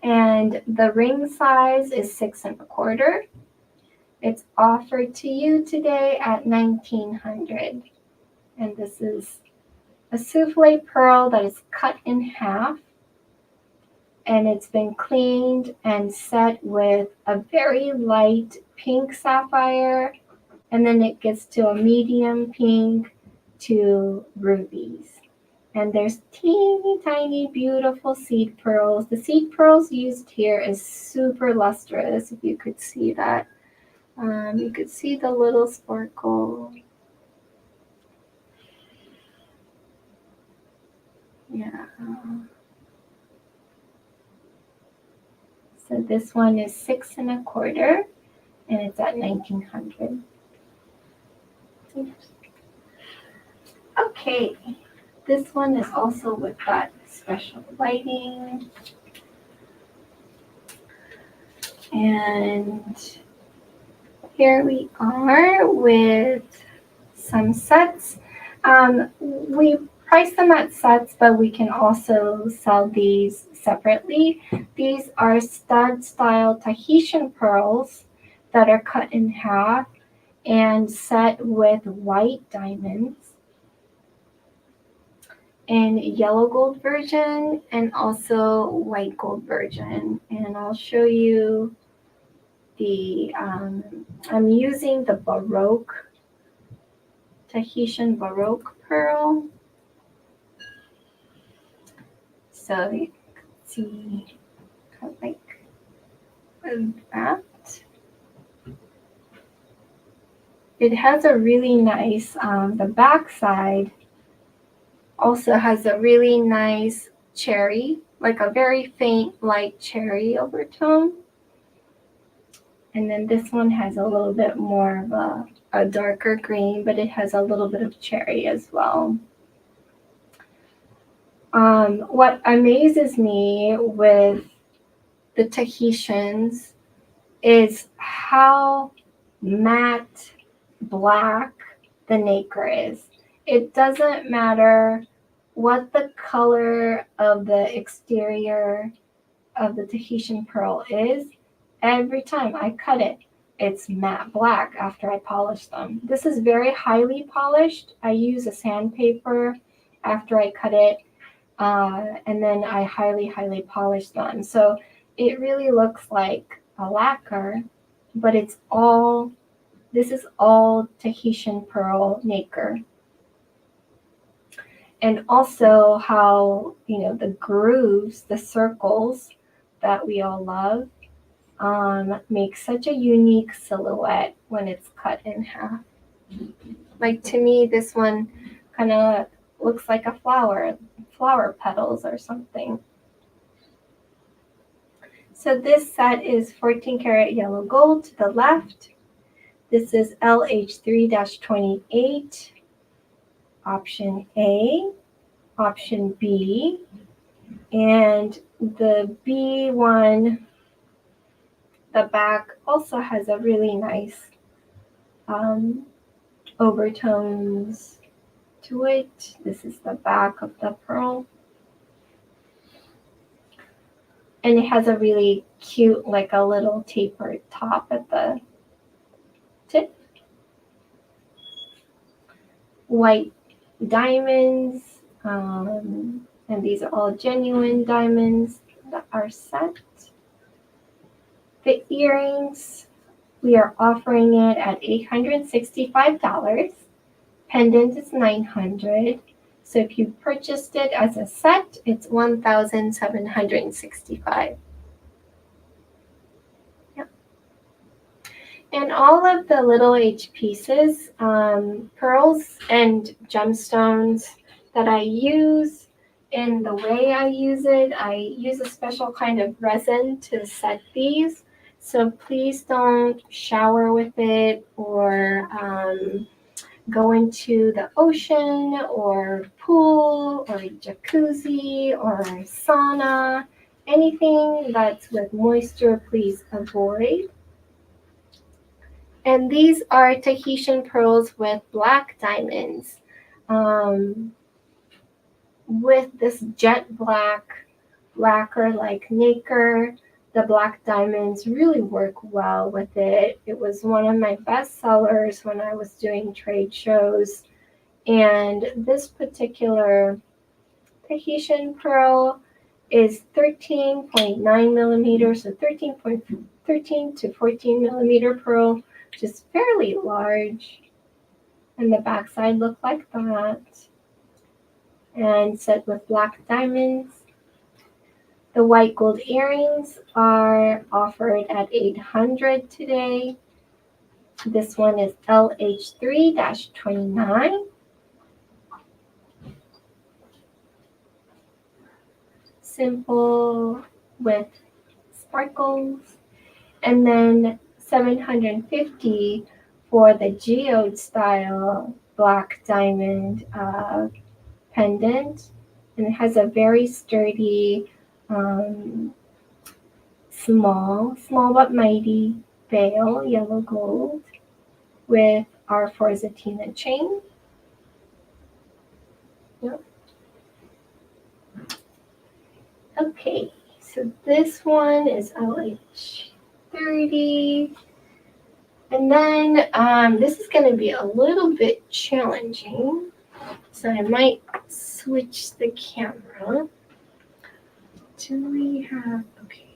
And the ring size is 6 1/4. It's offered to you today at $1,900. And this is a souffle pearl that is cut in half. And it's been cleaned and set with a very light pink sapphire. And then it gets to a medium pink to rubies. And there's teeny tiny beautiful seed pearls. The seed pearls used here is super lustrous, if you could see that. You could see the little sparkle. Yeah. So this one is 6 1/4, and it's at $1,900. Okay, this one is also with that special lighting. And here we are with some sets. We price them at sets, but we can also sell these separately. These are stud style Tahitian pearls that are cut in half and set with white diamonds in yellow gold version and also white gold version. And I'll show you the, I'm using the Baroque, Tahitian Baroque pearl. So you can see like that. It has a really nice, the back side also has a really nice cherry, like a very faint light cherry overtone. And then this one has a little bit more of a darker green, but it has a little bit of cherry as well. What amazes me with the Tahitians is how matte black the nacre is. It doesn't matter what the color of the exterior of the Tahitian pearl is. Every time I cut it, it's matte black after I polish them. This is very highly polished. I use a sandpaper after I cut it, and then I highly polish them. So it really looks like a lacquer, but this is all Tahitian pearl nacre. And also how, the grooves, the circles that we all love, make such a unique silhouette when it's cut in half. Like to me, this one kind of looks like a flower petals or something. So this set is 14 karat yellow gold to the left. This is LH3-28, option A, option B, and the B one, the back also has a really nice overtones to it. This is the back of the pearl. And it has a really cute, like a little tapered top at the tip. White diamonds, and these are all genuine diamonds that are set. The earrings, we are offering it at $865. Pendant is $900. So if you purchased it as a set, it's $1,765. Yeah. And all of the little H pieces, pearls and gemstones that I use, in the way I use it, I use a special kind of resin to set these. So please don't shower with it or go into the ocean or pool or jacuzzi or sauna. Anything that's with moisture, please avoid. And these are Tahitian pearls with black diamonds. With this jet black lacquer like nacre, the black diamonds really work well with it. It was one of my best sellers when I was doing trade shows. And this particular Tahitian pearl is 13.9 millimeters, so 13 to 14 millimeter pearl, which is fairly large. And the backside looked like that. And set with black diamonds. The white gold earrings are offered at $800 today. This one is LH3-29. Simple with sparkles. And then $750 for the geode style black diamond pendant. And it has a very sturdy, small but mighty veil, yellow gold, with our Forzatina chain. Yep. Okay, so this one is LH30. And then this is going to be a little bit challenging. So I might switch the camera. Do we have, okay.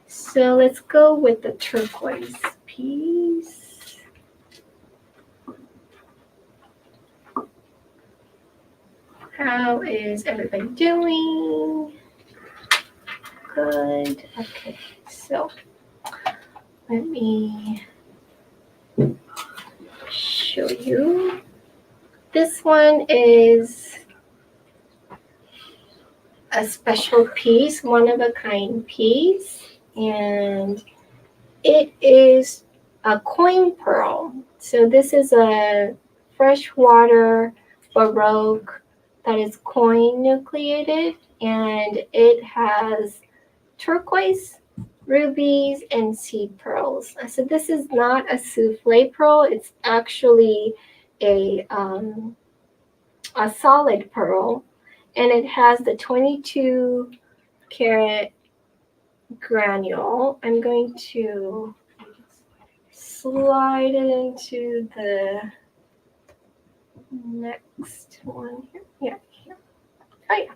So let's go with the turquoise piece. How is everybody doing? Good. Okay, so let me show you. This one is a special piece, one of a kind piece, and it is a coin pearl. So this is a freshwater baroque that is coin nucleated, and it has turquoise, rubies, and seed pearls. So this is not a souffle pearl. It's actually a solid pearl, and it has the 22 karat granule. I'm going to slide it into the next one here. Yeah, here. Oh yeah.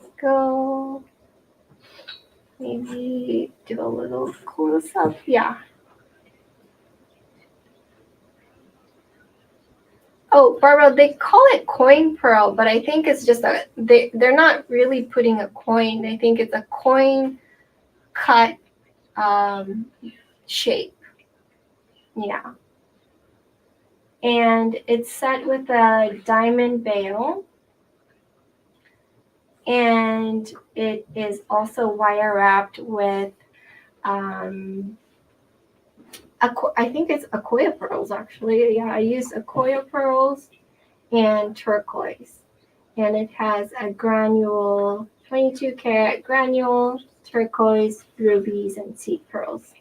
Let's go. Maybe do a little close up. Yeah. Oh, Barbara, they call it coin pearl, but I think it's just they're not really putting a coin. I think it's a coin cut shape. Yeah. And it's set with a diamond veil. And it is also wire wrapped with, I think it's Akoya pearls actually. Yeah, I use Akoya pearls and turquoise. And it has a granule, 22 karat granule, turquoise, rubies, and seed pearls.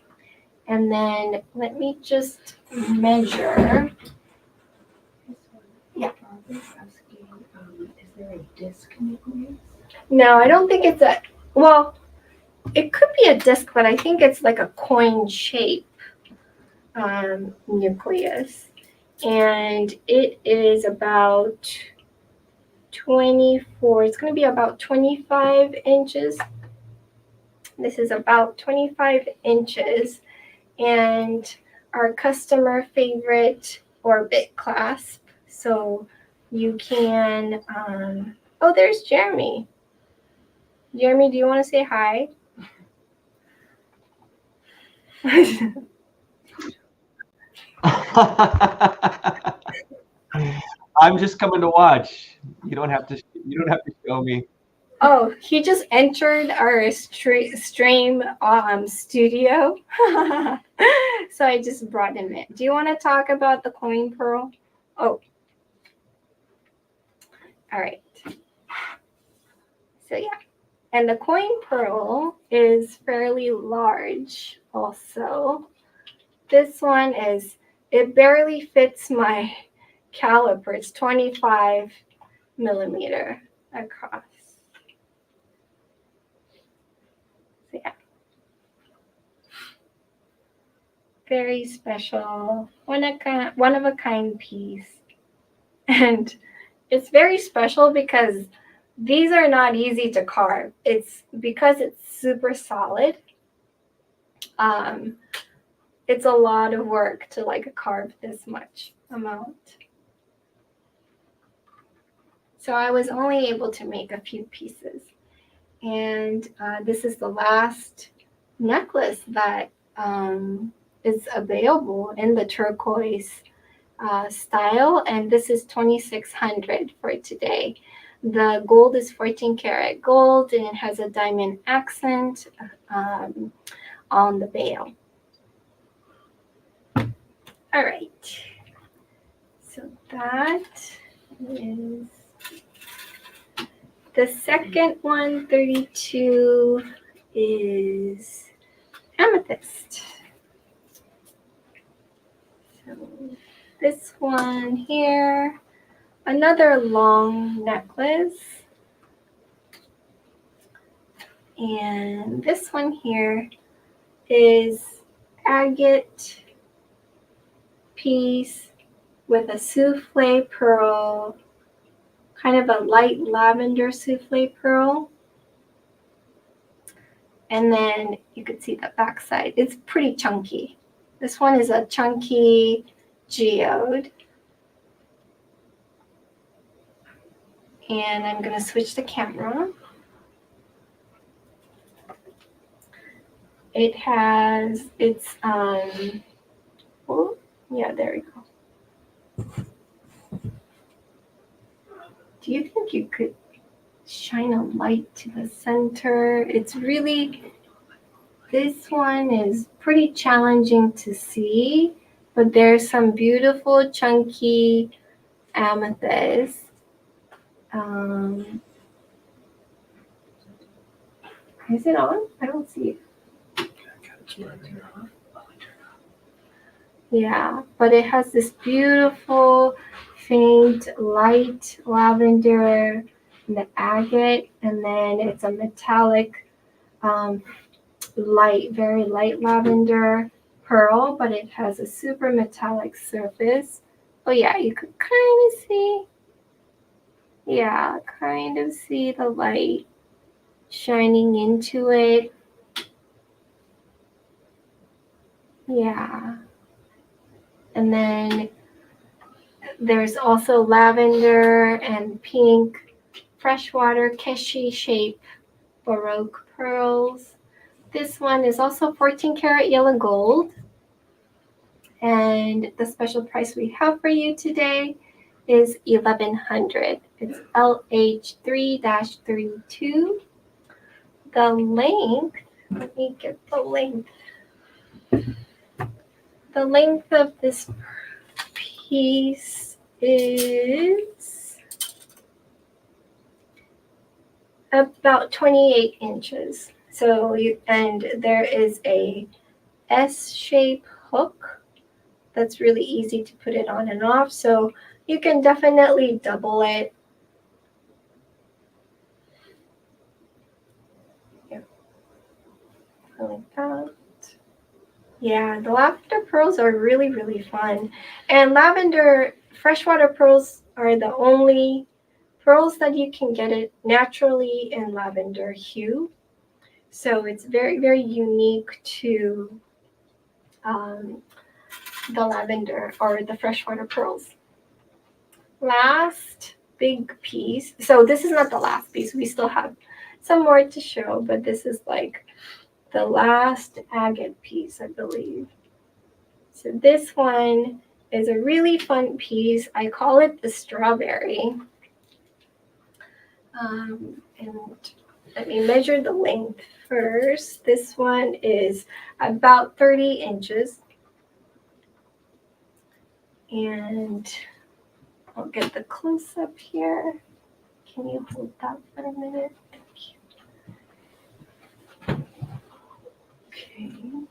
And then let me just measure. Yeah. Is there a disc nucleus? No, I don't think it's well, it could be a disc, but I think it's like a coin shape nucleus. And it is about 24, it's going to be about 25 inches This is about 25 inches, and our customer favorite orbit clasp. So you can, oh, there's Jeremy. Jeremy, do you want to say hi? I'm just coming to watch. You don't have to show me. Oh, he just entered our stream studio. So I just brought him in. Do you want to talk about the coin pearl? Oh, all right. So yeah, and the coin pearl is fairly large also. This one it barely fits my caliper. It's 25 millimeter across. So yeah. Very special, one of a kind piece. And it's very special because these are not easy to carve. It's because it's super solid. It's a lot of work to like carve this much amount. So I was only able to make a few pieces. And this is the last necklace that is available in the turquoise style, and this is 2600 for today. The gold is 14 karat gold, and it has a diamond accent on the bail. All right, so that is the second one. 32 is amethyst. So this one here, another long necklace. And this one here is agate piece with a souffle pearl, kind of a light lavender souffle pearl. And then you could see the back side. It's pretty chunky. This one is a chunky geode. And I'm going to switch the camera. It has its, oh, yeah, there we go. Do you think you could shine a light to the center? It's really, this one is pretty challenging to see, but there's some beautiful chunky amethyst. Is it on? I don't see it. Yeah, but it has this beautiful faint light lavender and the agate, and then it's a metallic light, very light lavender pearl, but it has a super metallic surface. Oh yeah, you could kind of see, yeah, kind of see the light shining into it. Yeah. And then there's also lavender and pink freshwater keshi shape Baroque pearls. This one is also 14 karat yellow gold. And the special price we have for you today is $1,100. It's LH3-32. The length, let me get the length. The length of this piece is about 28 inches. So and there is a S-shape hook that's really easy to put it on and off. So you can definitely double it. Yeah. Like that. Yeah, the lavender pearls are really, really fun. And lavender freshwater pearls are the only pearls that you can get it naturally in lavender hue. So it's very, very unique to the lavender or the freshwater pearls. Last big piece. So this is not the last piece. We still have some more to show, but this is like the last agate piece, I believe. So this one is a really fun piece. I call it the strawberry. And let me measure the length first. This one is about 30 inches. And I'll get the close up here. Can you hold that for a minute? Thank you. Okay.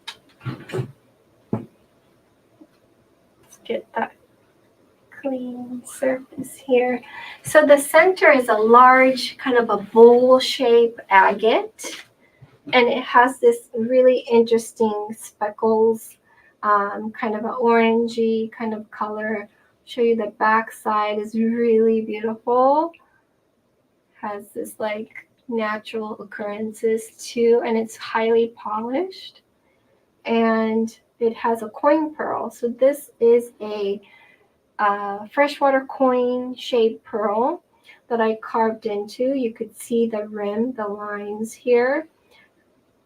Let's get that clean surface here. So the center is a large kind of a bowl-shaped agate, and it has this really interesting speckles, kind of an orangey kind of color. Show you the back side is really beautiful. Has this like natural occurrences too, and it's highly polished, and it has a coin pearl. So this is a freshwater coin shaped pearl that I carved into. You could see the rim, the lines here,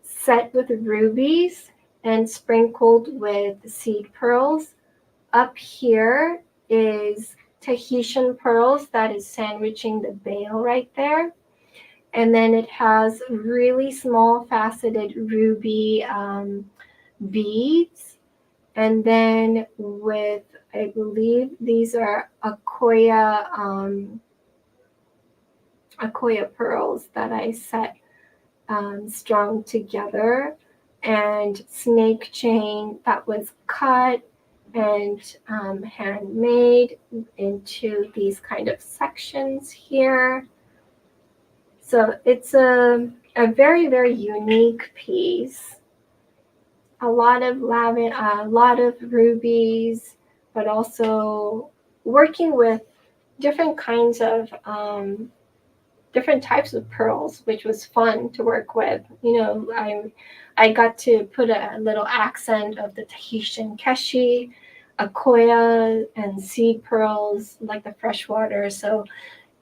set with rubies and sprinkled with seed pearls. Up here is Tahitian pearls that is sandwiching the veil right there. And then it has really small faceted ruby beads. And then with, I believe these are Akoya pearls that I set strung together, and snake chain that was cut and handmade into these kind of sections here. So it's a very, very unique piece. A lot of rubies, but also working with different kinds of different types of pearls, which was fun to work with. You know, I got to put a little accent of the Tahitian keshi, akoya, and seed pearls like the freshwater. So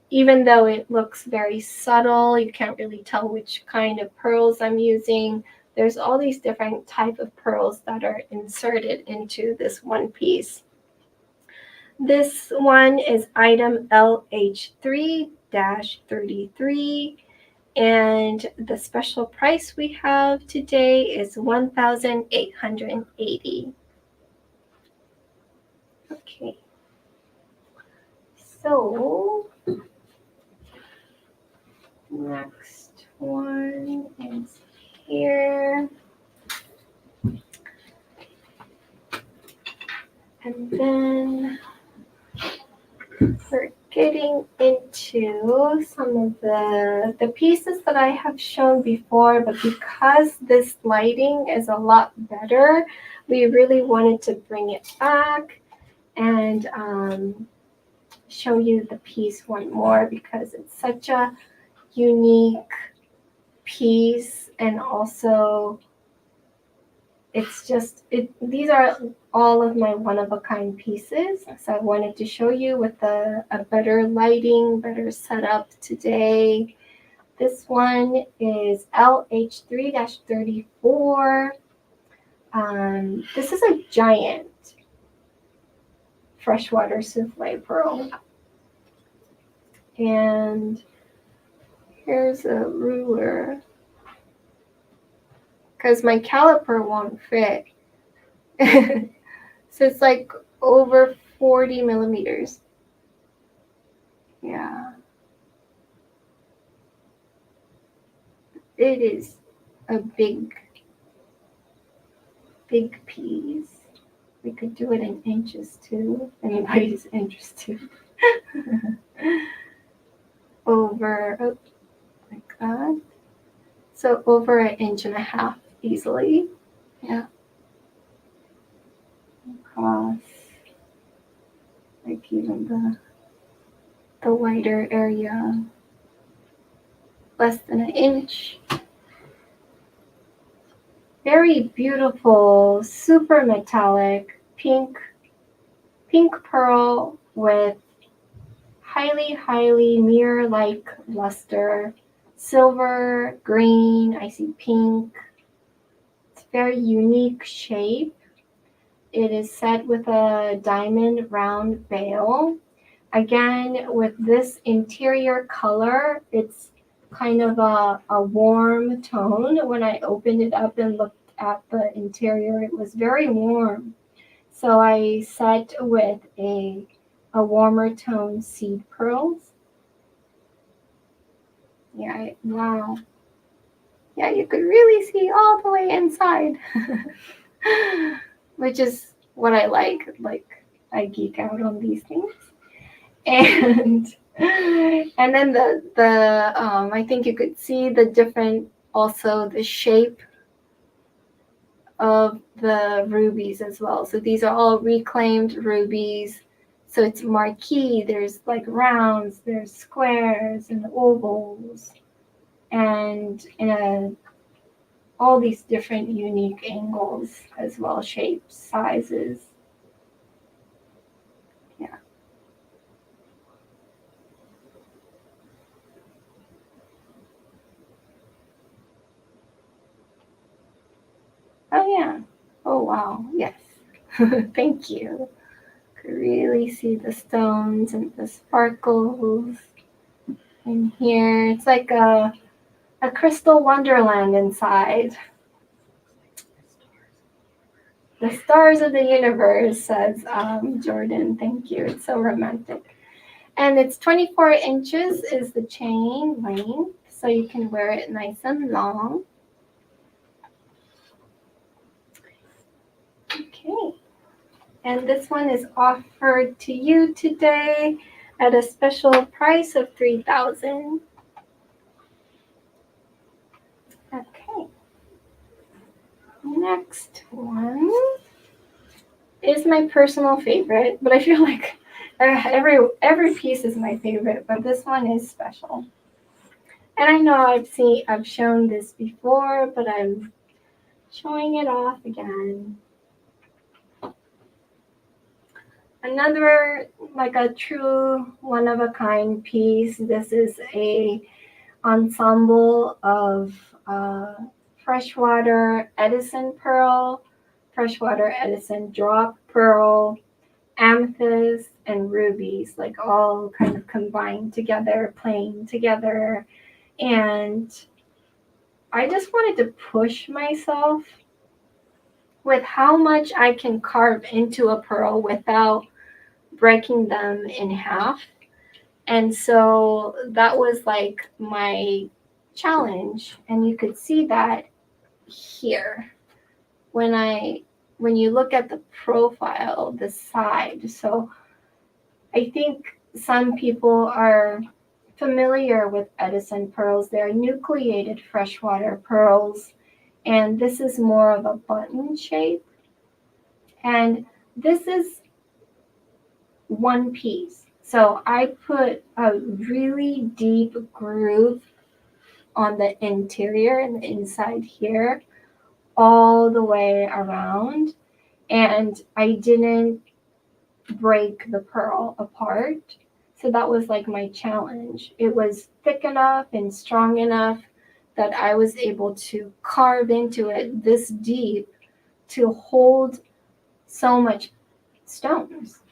even though it looks very subtle, you can't really tell which kind of pearls I'm using. There's all these different type of pearls that are inserted into this one piece. This one is item LH3-33, and the special price we have today is $1,880. Okay. So next one is here. And then we're getting into some of the pieces that I have shown before, but because this lighting is a lot better, we really wanted to bring it back and show you the piece one more because it's such a unique piece, and also it's just these are all of my one-of-a-kind pieces, so I wanted to show you with a better lighting, better setup today. This one is LH3-34. This is a giant freshwater souffle pearl, and here's a ruler because my caliper won't fit. So it's like over 40 millimeters. Yeah. It is a big piece. We could do it in inches too, if anybody's interested. Over, like that. So over 1.5 inches easily. Yeah. Across, like even the wider area, less than 1 inch. very beautiful, super metallic pink pearl with highly mirror-like luster, silver, green, I see pink. It's a very unique shape. It is set with a diamond round bail. Again, with this interior color, it's kind of a warm tone. When I opened it up and looked at the interior, it was very warm. So I set with a warmer tone seed pearls. Yeah, wow. Yeah, you could really see all the way inside, which is what I like. Like, I geek out on these things. And then the I think you could see the different, also the shape of the rubies as well. So these are all reclaimed rubies. So it's marquee. There's like rounds, there's squares and ovals, and all these different unique angles as well, shapes, sizes. Yeah. Oh yeah. Oh wow. Yes. Thank you. Could really see the stones and the sparkles in here. It's like a crystal wonderland inside. The stars of the universe, says Jordan. Thank you. It's so romantic. And it's 24 inches is the chain length, so you can wear it nice and long. Okay. And this one is offered to you today at a special price of $3,000. Okay. Next one is my personal favorite, but I feel like every piece is my favorite, but this one is special. And I know I've shown this before, but I'm showing it off again. Another, like a true one-of-a-kind piece. This is a ensemble of freshwater Edison pearl, freshwater Edison drop pearl, amethyst, and rubies, like all kind of combined together, playing together. And I just wanted to push myself with how much I can carve into a pearl without breaking them in half. And so that was like my challenge. And you could see that here when you look at the profile, the side. So I think some people are familiar with Edison pearls. They're nucleated freshwater pearls, and this is more of a button shape. And this is one piece. So I put a really deep groove on the interior and the inside here, all the way around, and I didn't break the pearl apart. So that was like my challenge. It was thick enough and strong enough that I was able to carve into it this deep to hold so much stones.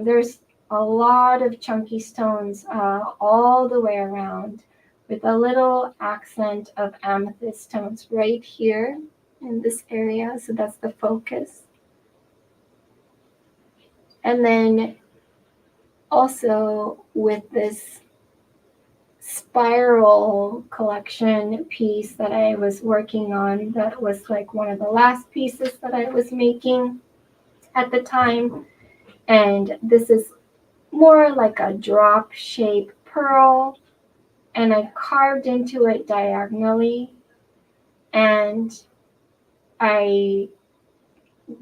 There's a lot of chunky stones all the way around, with a little accent of amethyst stones right here in this area. So that's the focus. And then also with this spiral collection piece that I was working on, that was like one of the last pieces that I was making at the time. And this is more like a drop shape pearl, and I carved into it diagonally, and I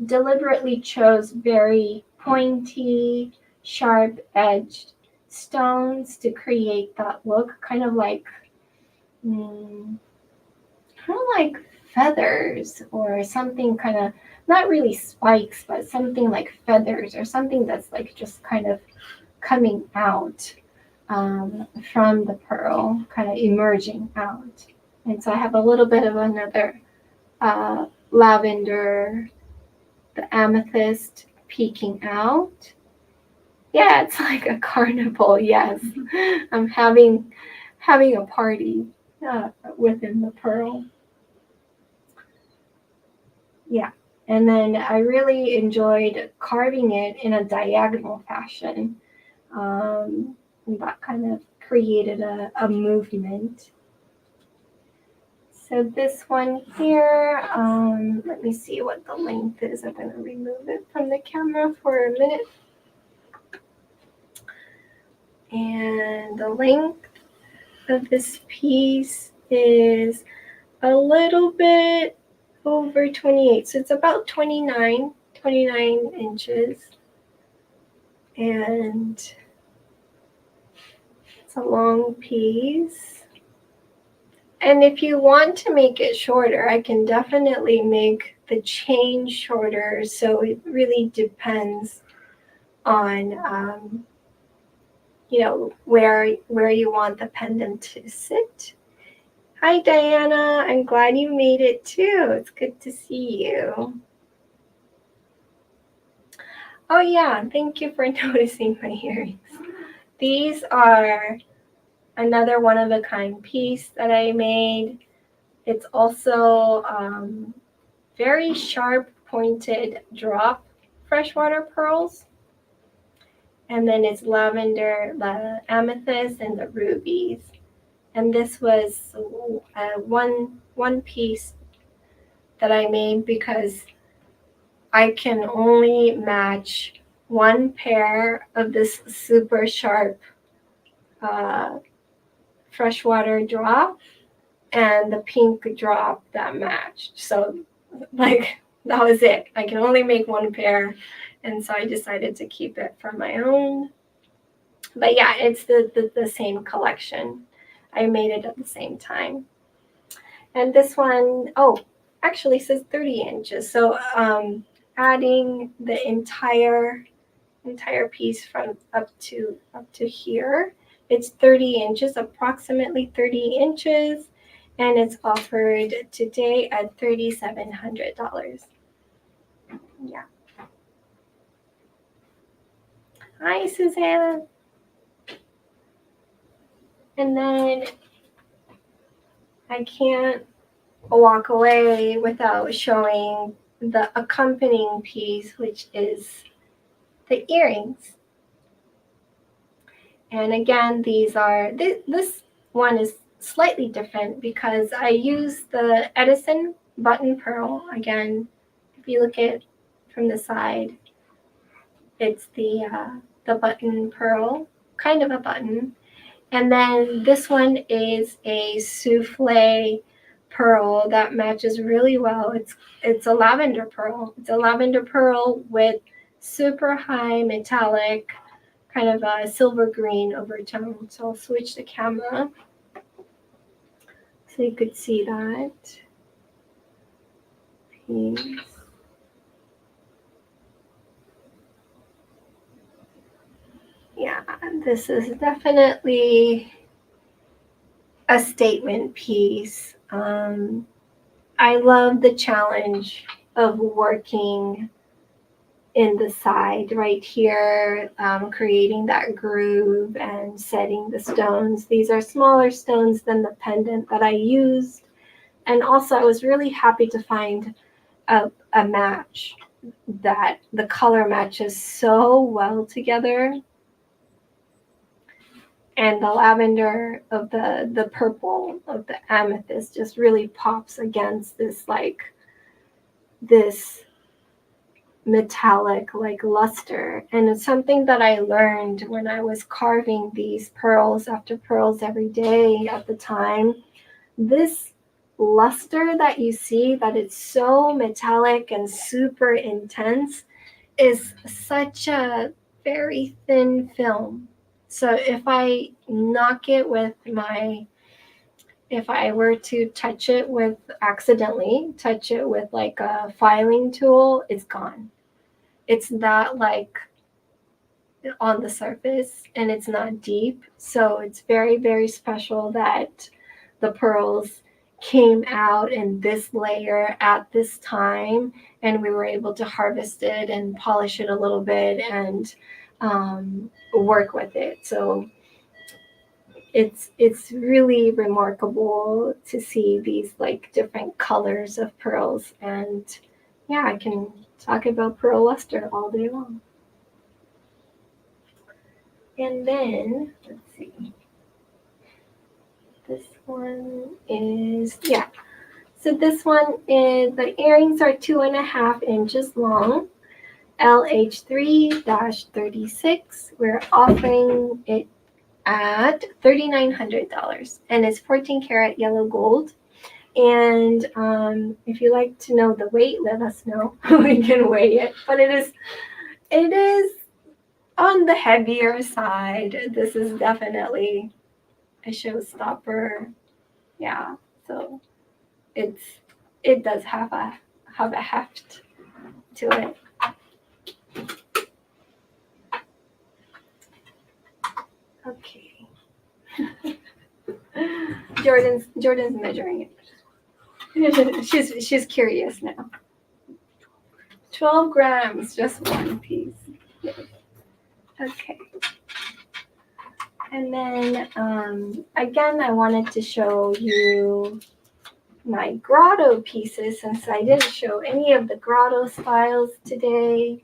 deliberately chose very pointy, sharp edged stones to create that look, kind of like feathers or something kind of, not really spikes, but something like feathers or something that's like just kind of coming out from the pearl, kind of emerging out. And so I have a little bit of another lavender, the amethyst peeking out. Yeah, it's like a carnival. Yes, I'm having a party within the pearl. Yeah, and then I really enjoyed carving it in a diagonal fashion. That kind of created a movement. So this one here, let me see what the length is. I'm going to remove it from the camera for a minute. And the length of this piece is a little bit over 28. So it's about 29 inches. And it's a long piece. And if you want to make it shorter, I can definitely make the chain shorter. So it really depends on, where you want the pendant to sit. Hi, Diana. I'm glad you made it too. It's good to see you. Oh, yeah. Thank you for noticing my earrings. These are another one-of-a-kind piece that I made. It's also very sharp pointed drop freshwater pearls. And then it's lavender, the amethyst, and the rubies. And this was one piece that I made because I can only match one pair of this super sharp freshwater drop and the pink drop that matched. So like that was it. I can only make one pair, and so I decided to keep it for my own. But yeah, it's the same collection. I made it at the same time. And this one, actually says 30 inches. So adding the entire piece from up to here, it's 30 inches, approximately 30 inches. And it's offered today at $3,700. Yeah. Hi, Susanna. And then I can't walk away without showing the accompanying piece, which is the earrings. And again, these are, this one is slightly different because I use the Edison button pearl. Again, if you look at from the side, it's the button pearl, kind of a button. And then this one is a souffle pearl that matches really well. It's a lavender pearl. It's a lavender pearl with super high metallic, kind of a silver green overtone. So I'll switch the camera so you could see that piece. Yeah, this is definitely a statement piece. I love the challenge of working in the side right here, creating that groove and setting the stones. These are smaller stones than the pendant that I used. And also I was really happy to find a match that the color matches so well together. And the lavender of the purple of the amethyst just really pops against this this metallic luster. And it's something that I learned when I was carving these pearls after pearls every day at the time. This luster that you see, that it's so metallic and super intense, is such a very thin film. So if I knock it with my if I were to accidentally touch it with like a filing tool, it's gone. It's not like on the surface and it's not deep. So it's very, very special that the pearls came out in this layer at this time, and we were able to harvest it and polish it a little bit and work with it. So it's really remarkable to see these like different colors of pearls. And yeah, I can talk about pearl luster all day long. And then let's see, this one is, yeah, so this one is, the earrings are 2.5 inches long, LH3-36. We're offering it at $3,900, and it's 14 karat yellow gold. And if you like to know the weight, let us know. We can weigh it, but it is on the heavier side. This is definitely a showstopper. Yeah, so it does have a heft to it. Okay. Jordan's measuring it. she's curious now. 12 grams, just one piece. Yes. Okay. And then again, I wanted to show you my grotto pieces since I didn't show any of the grotto styles today.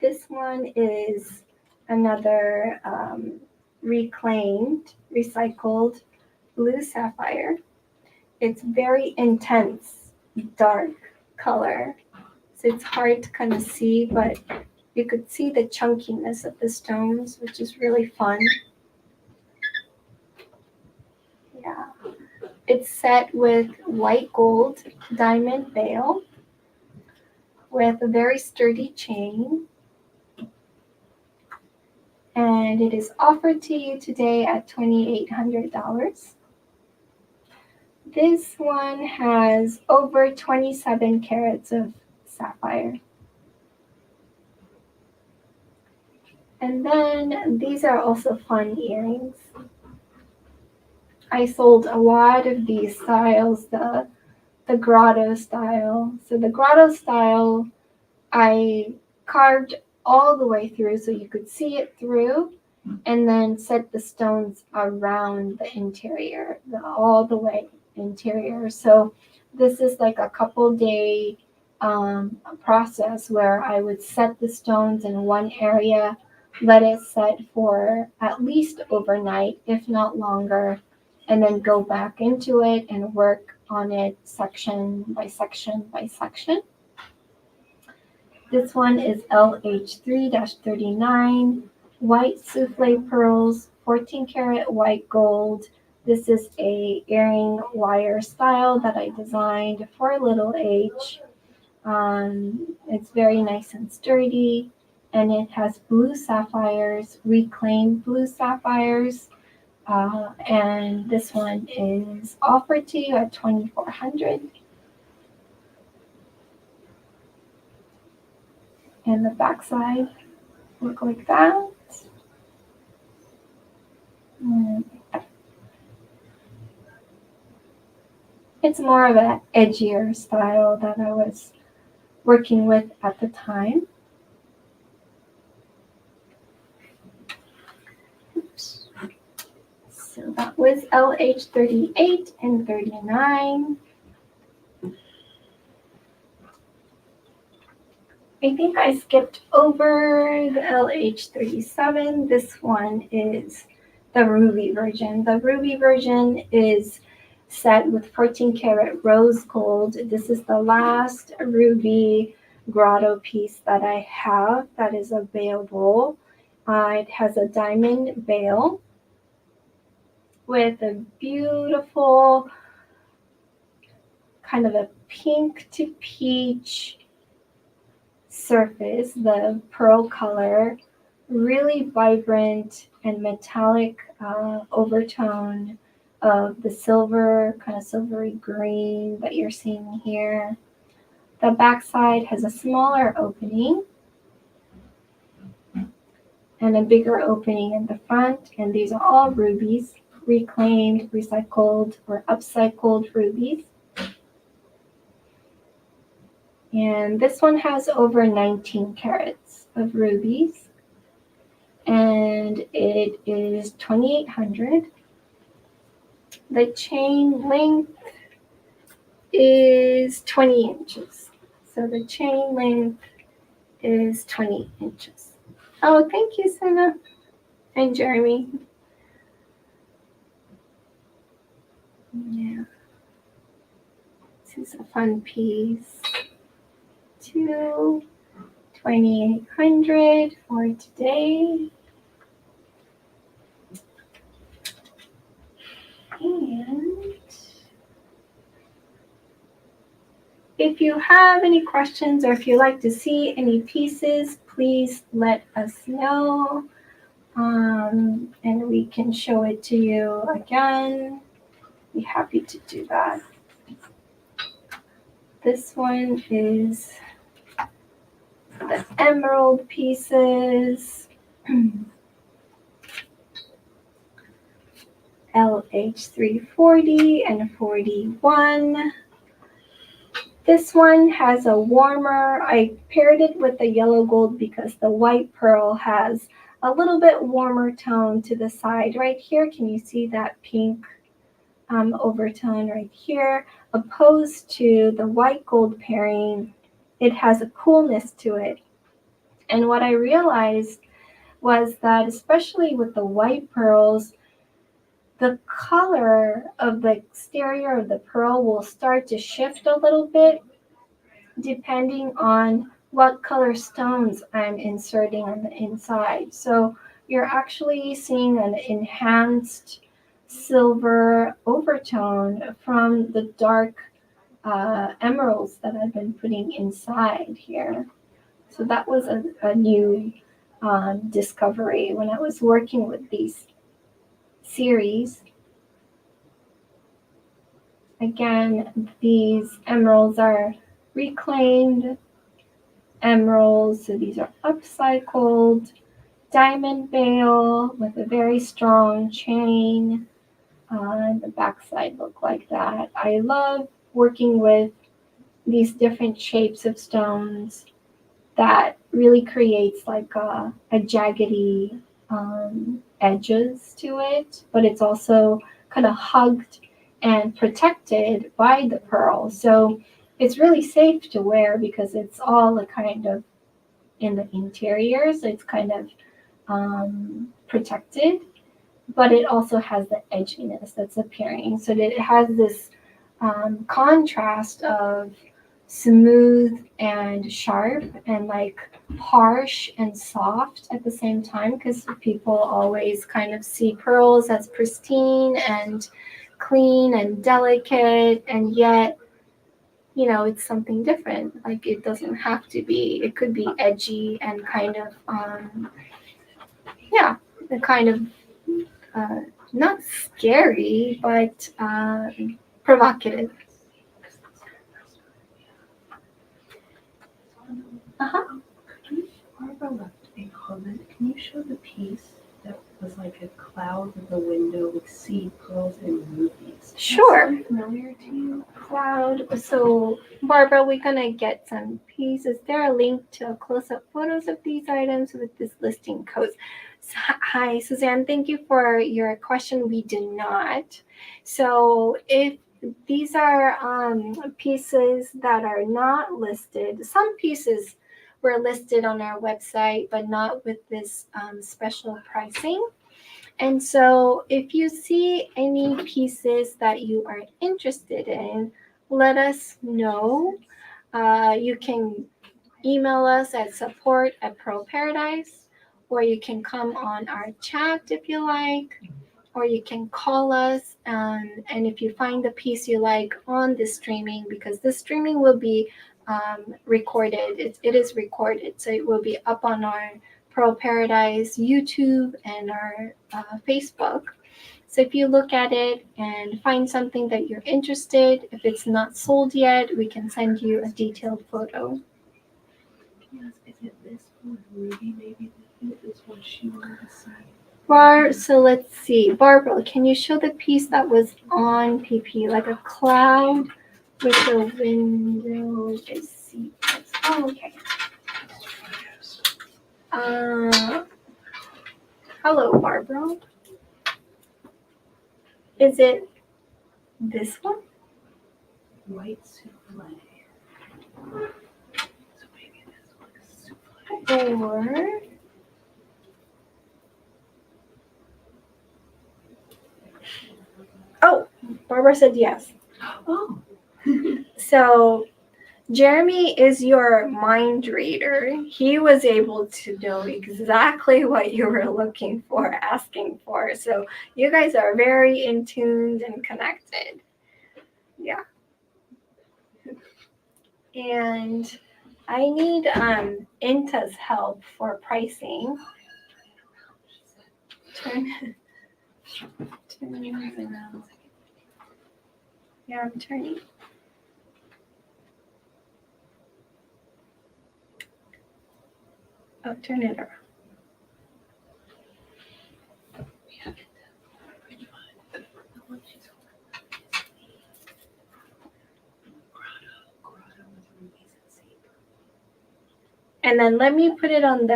This one is another reclaimed, recycled blue sapphire. It's very intense, dark color. So it's hard to kind of see, but you could see the chunkiness of the stones, which is really fun. Yeah. It's set with white gold diamond veil with a very sturdy chain. And it is offered to you today at $2,800. This one has over 27 carats of sapphire. And then these are also fun earrings. I sold a lot of these styles, the grotto style. So the grotto style, I carved all the way through so you could see it through, and then set the stones around the interior, all the way interior. So this is like a couple day process where I would set the stones in one area, let it set for at least overnight, if not longer, and then go back into it and work on it section by section by section. This one is LH3-39, white souffle pearls, 14 karat white gold. This is a earring wire style that I designed for little H. It's very nice and sturdy, and it has blue sapphires, reclaimed blue sapphires. And this one is offered to you at $2,400. And the backside look like that. It's more of an edgier style that I was working with at the time. Oops. So that was LH38 and 39. I think I skipped over the LH37. This one is the ruby version. The ruby version is set with 14 karat rose gold. This is the last ruby grotto piece that I have that is available. It has a diamond veil with a beautiful kind of a pink to peach surface, the pearl color, really vibrant and metallic overtone of the silver, kind of silvery green that you're seeing here. The backside has a smaller opening and a bigger opening in the front, and these are all rubies, reclaimed, recycled, or upcycled rubies. And this one has over 19 carats of rubies, and it is 2,800. The chain length is 20 inches. So the chain length is 20 inches. Oh, thank you, Sana and Jeremy. Yeah, this is a fun piece. 2,800 for today. And if you have any questions or if you'd like to see any pieces, please let us know. And we can show it to you again. Be happy to do that. This one is the emerald pieces. LH340 and 41. This one has a warmer, I paired it with the yellow gold because the white pearl has a little bit warmer tone to the side. Right here, can you see that pink overtone right here? Opposed to the white gold pairing, it has a coolness to it. And what I realized was that especially with the white pearls, the color of the exterior of the pearl will start to shift a little bit depending on what color stones I'm inserting on the inside. So you're actually seeing an enhanced silver overtone from the dark emeralds that I've been putting inside here. So that was a new discovery when I was working with these series. Again, these emeralds are reclaimed emeralds, so these are upcycled. Diamond veil with a very strong chain. The backside look like that. I love working with these different shapes of stones that really creates like a jaggedy edges to it, but it's also kind of hugged and protected by the pearl. So it's really safe to wear because it's all a kind of in the interior, so it's kind of protected, but it also has the edginess that's appearing. So that it has this contrast of smooth and sharp and like harsh and soft at the same time, because people always kind of see pearls as pristine and clean and delicate, and yet it's something different. Like it doesn't have to be. It could be edgy and kind of the kind of not scary but provocative. Barbara left a comment. Can you show the piece that was like a cloud with a window with seed pearls and rubies? Sure. That's familiar to you? Cloud. So Barbara, we're gonna get some pieces. Is there a link to close-up photos of these items with this listing codes? Hi, Suzanne. Thank you for your question. We do not. So if these are pieces that are not listed, some pieces were listed on our website, but not with this special pricing. And so if you see any pieces that you are interested in, let us know. You can email us at support@pearlparadise, or you can come on our chat if you like, or you can call us. And if you find the piece you like on the streaming, because the streaming will be recorded, it is recorded, so it will be up on our Pearl Paradise YouTube and our Facebook. So if you look at it and find something that you're interested, if it's not sold yet, we can send you a detailed photo. Yes, is it this one, Ruby? Maybe this one she wanted to see. So let's see. Barbara, can you show the piece that was on PP, like a cloud with a window? I see. Oh, okay. Hello, Barbara. Is it this one? White souffle. So maybe this one is souffle. Or oh, Barbara said yes. Oh. So Jeremy is your mind reader. He was able to know exactly what you were looking for, asking for. So you guys are very in tune and connected. Yeah. And I need Inta's help for pricing. Turn around. Yeah, I'm turning. Oh, turn it around. And then let me put it on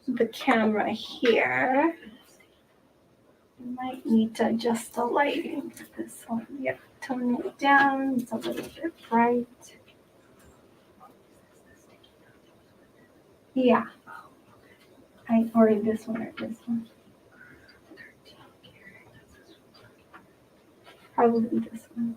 the camera here. I might need to adjust the lighting for this one. Yep, tone it down. It's a little bit bright. Yeah. Or this one or this one. Probably this one.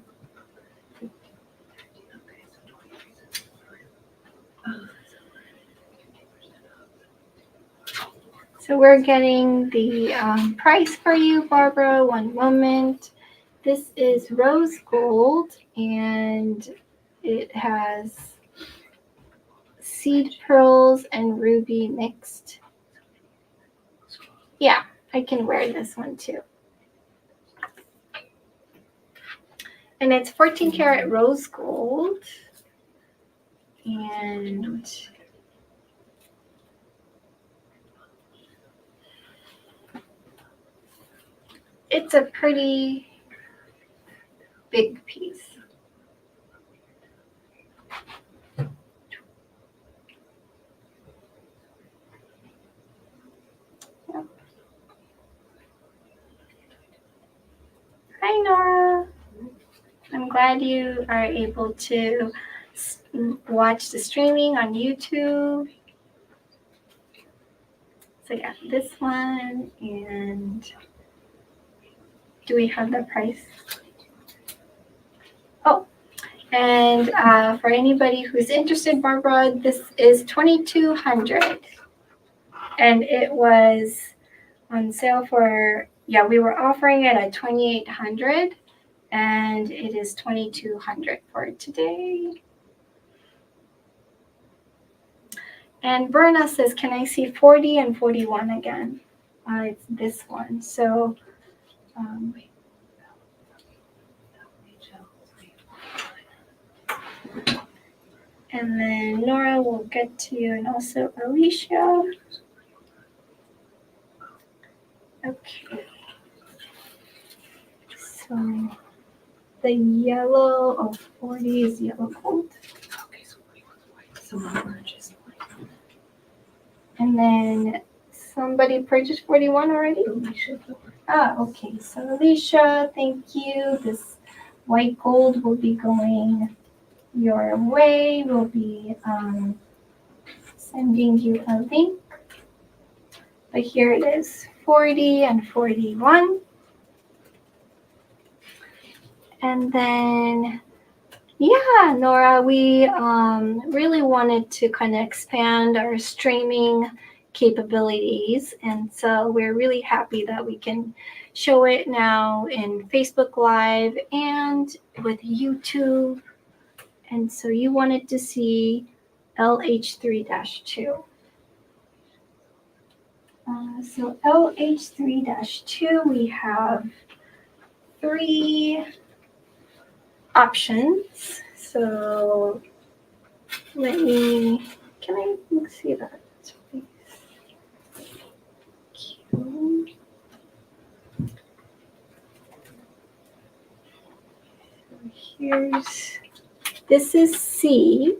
So we're getting the price for you, Barbara. One moment. This is rose gold, and it has seed pearls and ruby mixed. Yeah, I can wear this one too. And it's 14 karat rose gold. And it's a pretty big piece. Yep. Hi, Nora. I'm glad you are able to watch the streaming on YouTube. So yeah, this one, and do we have the price? Oh, and for anybody who's interested, Barbara, this is $2,200, and it was on sale for, yeah, we were offering it at $2,800, and it is $2,200 for today. And Berna says, can I see 40 and 41 again? It's this one. So, and then Nora will get to you, and also Alicia. Okay. So the yellow of 40 is yellow gold. Okay, so someone purchased white. And then somebody purchased 41 already? Alicia. Okay. So Alicia, thank you. This white gold will be going your way. We'll be sending you a link. But here it is, 40 and 41. And then, yeah, Nora, we really wanted to kind of expand our streaming capabilities. And so we're really happy that we can show it now in Facebook Live and with YouTube. And so you wanted to see LH3-2. So LH3-2, we have 3 options. So can I see that? Please? This is C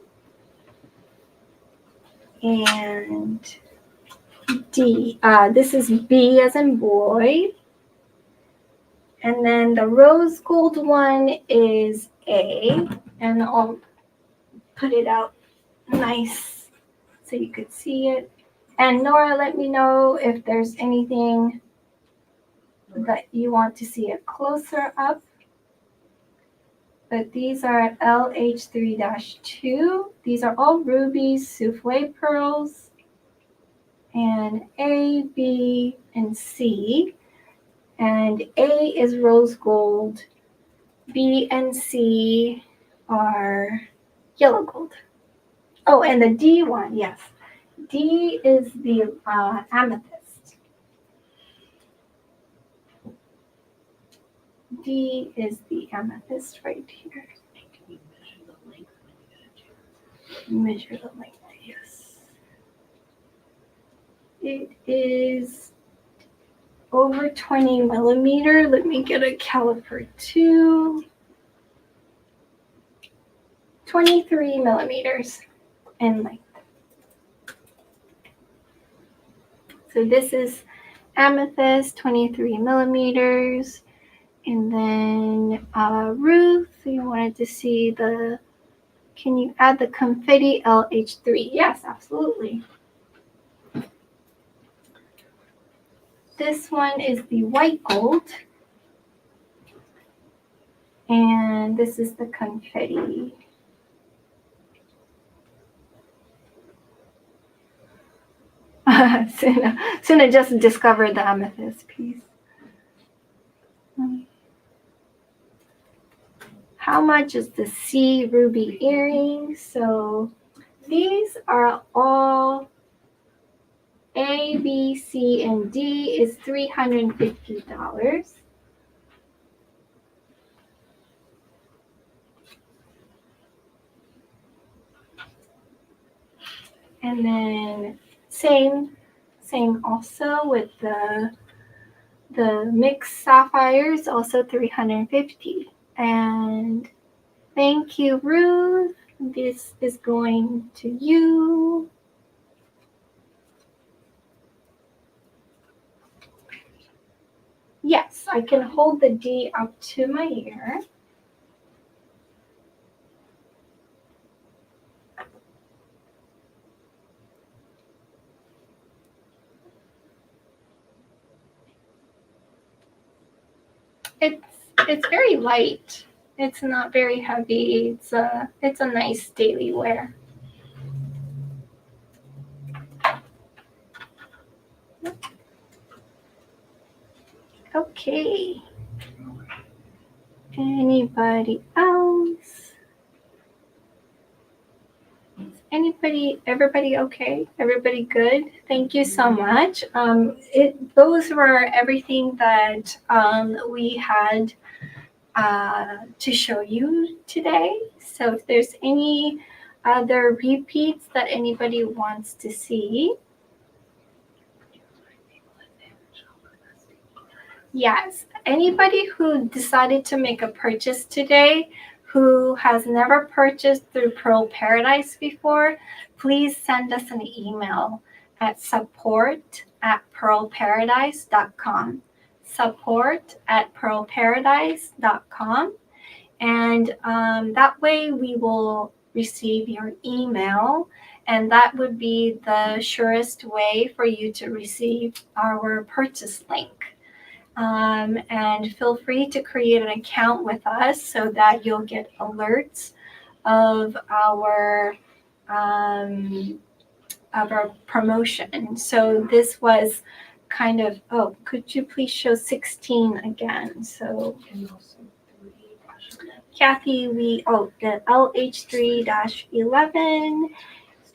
and D. This is B as in boy. And then the rose gold one is A. And I'll put it out nice so you could see it. And Nora, let me know if there's anything that you want to see it closer up. But these are LH3-2. These are all rubies, souffle pearls, and A, B, and C. And A is rose gold. B and C are yellow gold. Oh, and the D one, yes. D is the amethyst. D is the amethyst right here. Can you measure the length when you get a chance? Measure the length, yes. It is over 20 millimeter. Let me get a caliper too. 23 millimeters in length. So this is amethyst, 23 millimeters. And then Ruth, you wanted to see can you add the confetti LH3? Yes, absolutely. This one is the white gold. And this is the confetti. Suna just discovered the amethyst piece. How much is the C ruby earring? So these are all A, B, C, and D is $350. And then same also with the mixed sapphires, also $350. And thank you, Ruth. This is going to you. Yes, I can hold the D up to my ear. It's very light. It's not very heavy. It's a nice daily wear. Okay. Anybody else? Everybody okay? Everybody good? Thank you so much. Those were everything that we had to show you today. So if there's any other repeats that anybody wants to see. Yes, anybody who decided to make a purchase today who has never purchased through Pearl Paradise before, please send us an email at support@pearlparadise.com. support@pearlparadise.com. And that way we will receive your email, and that would be the surest way for you to receive our purchase link. And feel free to create an account with us so that you'll get alerts of our promotion. So this was kind of, could you please show 16 again? So Kathy, the LH3-11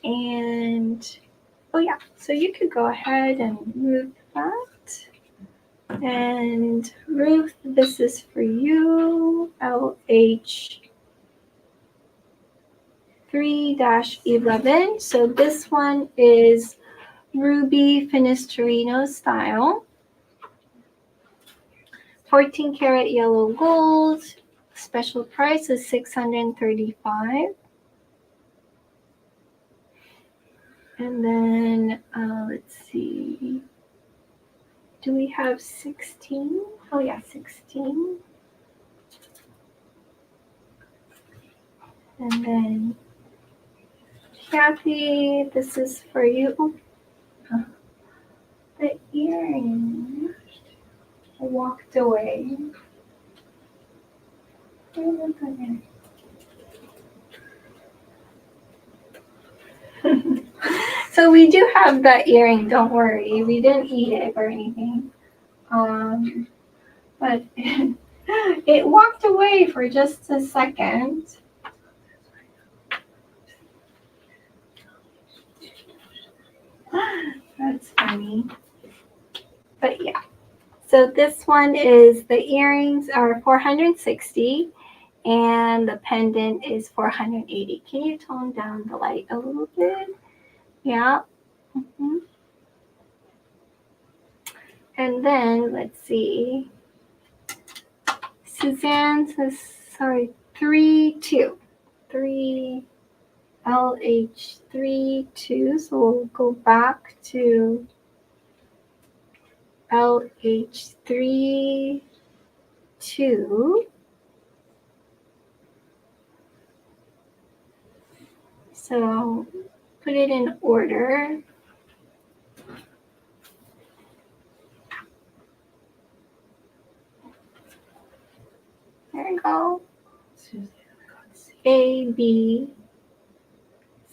and Oh yeah, so you could go ahead and move that. And Ruth, this is for you, LH3-11. So this one is Ruby Finestrino style. 14 karat yellow gold. Special price is $635. And then let's see. Do we have 16? Oh yeah, 16. And then Kathy, this is for you. Oh, the earring walked away. So we do have that earring, don't worry. We didn't eat it or anything. But it walked away for just a second. That's funny. But yeah. So this one is the earrings are $460 and the pendant is $480. Can you tone down the light a little bit? Yeah. Mm-hmm. And then let's see. Suzanne says, sorry, 3-2. 3 LH3-2. So we'll go back to LH3-2. So put it in order. There we go. A, B,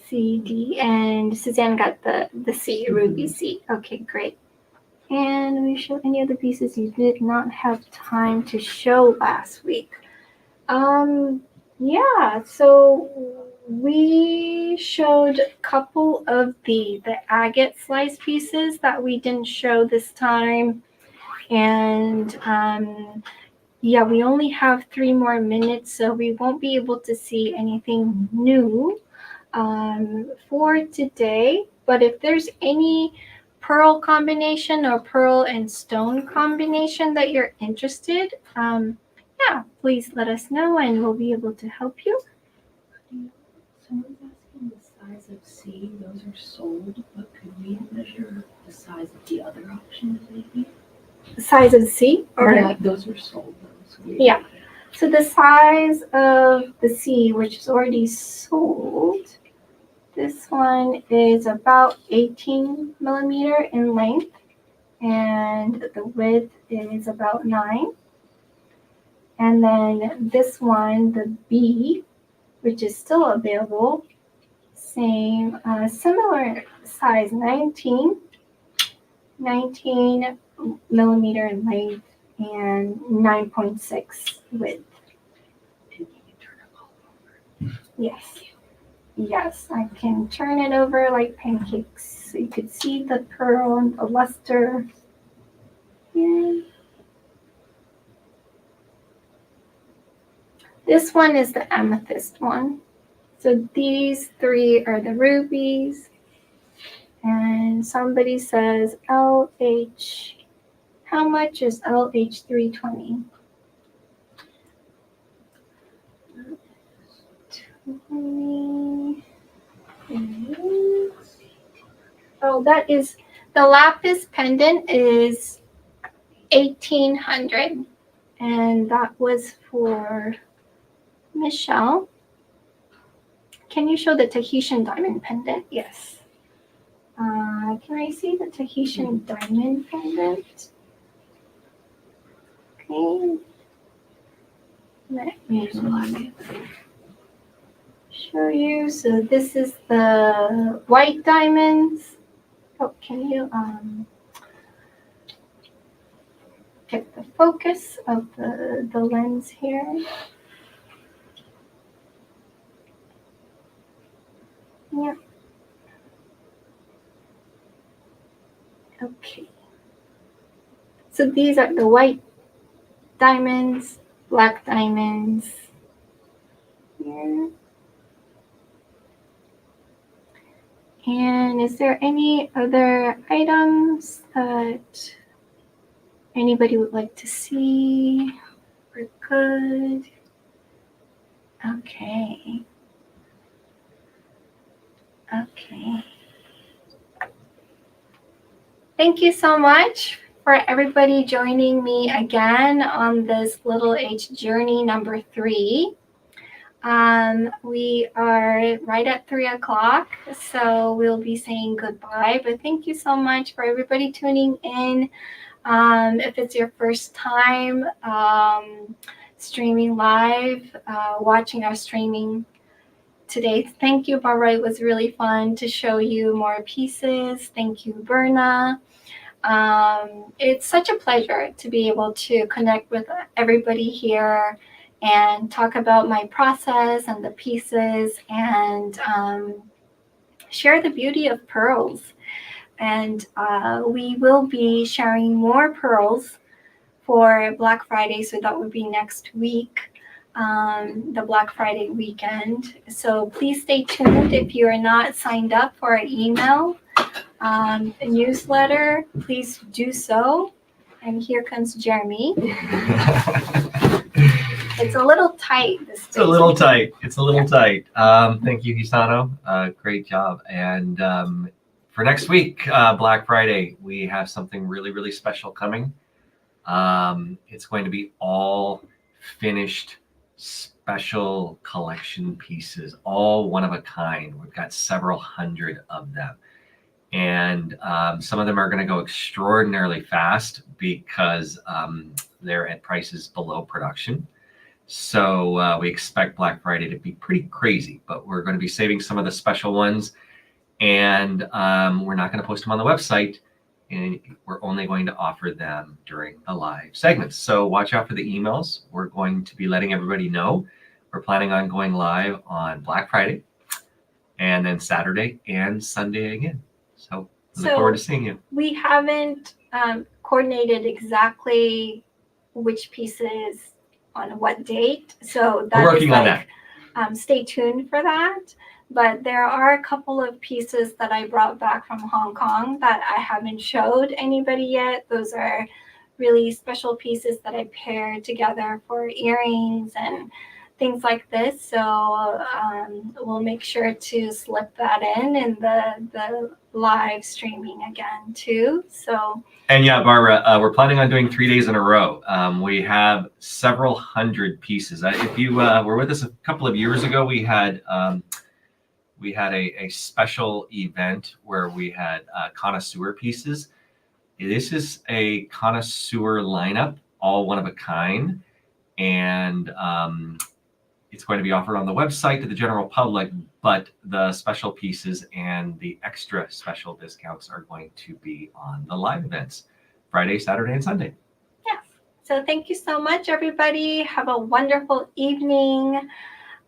C, D, and Suzanne got the C, Ruby C. Okay, great. And we show any of the pieces you did not have time to show last week. Yeah, so we showed a couple of the agate slice pieces that we didn't show this time. And yeah, we only have 3 more minutes, so we won't be able to see anything new for today. But if there's any pearl combination or pearl and stone combination that you're interested, yeah, please let us know and we'll be able to help you. Someone's asking the size of C. Those are sold, but could we measure the size of the other options maybe? The size of the C? Or Yeah, those are sold though. So yeah. So the size of the C, which is already sold, this one is about 18 millimeter in length, and the width is about 9. And then this one, the B, which is still available, same, similar size, 19 millimeter in length and 9.6 width. And you can turn them all over. Yes. Yes, I can turn it over like pancakes so you could see the pearl and the luster. Yeah. This one is the amethyst one. So these 3 are the rubies. And somebody says LH. How much is LH320? 20. Oh, that is the lapis pendant is 1,800, and that was for Michelle. Can you show the Tahitian diamond pendant? Yes. Can I see the Tahitian diamond pendant? Okay. Let me show you. So this is the white diamonds. Oh, can you get the focus of the lens here? Yeah. Okay. So these are the white diamonds, black diamonds here. And is there any other items that anybody would like to see? We're good. Okay. Okay. Thank you so much for everybody joining me again on this Little H journey number 3. We are right at 3 o'clock, so we'll be saying goodbye. But thank you so much for everybody tuning in. If it's your first time streaming live, watching our streaming today, thank you, Barbara. It was really fun to show you more pieces. Thank you, Berna. It's such a pleasure to be able to connect with everybody here and talk about my process and the pieces and share the beauty of pearls. And we will be sharing more pearls for Black Friday, so that would be next week, the Black Friday weekend. So please stay tuned. If you are not signed up for our email newsletter, please do so. And here comes Jeremy. It's a little tight this It's a little tight. It's a little tight. Thank you, Hisano. Great job. And for next week, Black Friday, we have something really, really special coming. It's going to be all finished special collection pieces, all one of a kind. We've got several hundred of them. And some of them are going to go extraordinarily fast because they're at prices below production. So we expect Black Friday to be pretty crazy, but we're going to be saving some of the special ones, and we're not going to post them on the website, and we're only going to offer them during the live segments. So watch out for the emails. We're going to be letting everybody know. We're planning on going live on Black Friday, and then Saturday and Sunday again. So look forward to seeing you. We haven't coordinated exactly which pieces on what date, so We're working on that. Stay tuned for that. But there are a couple of pieces that I brought back from Hong Kong that I haven't showed anybody yet. Those are really special pieces that I paired together for earrings and things like this. So we'll make sure to slip that in the live streaming again too. So. And yeah, Barbara, we're planning on doing 3 days in a row. We have several hundred pieces. If you were with us a couple of years ago, we had a special event where we had connoisseur pieces. This is a connoisseur lineup, all one of a kind, and it's going to be offered on the website to the general public, but the special pieces and the extra special discounts are going to be on the live events, Friday, Saturday, and Sunday. Yes. So thank you so much, everybody. Have a wonderful evening,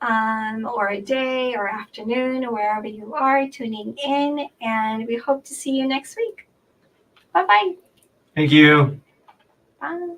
or a day or afternoon, or wherever you are tuning in, and we hope to see you next week. Bye-bye. Thank you. Bye.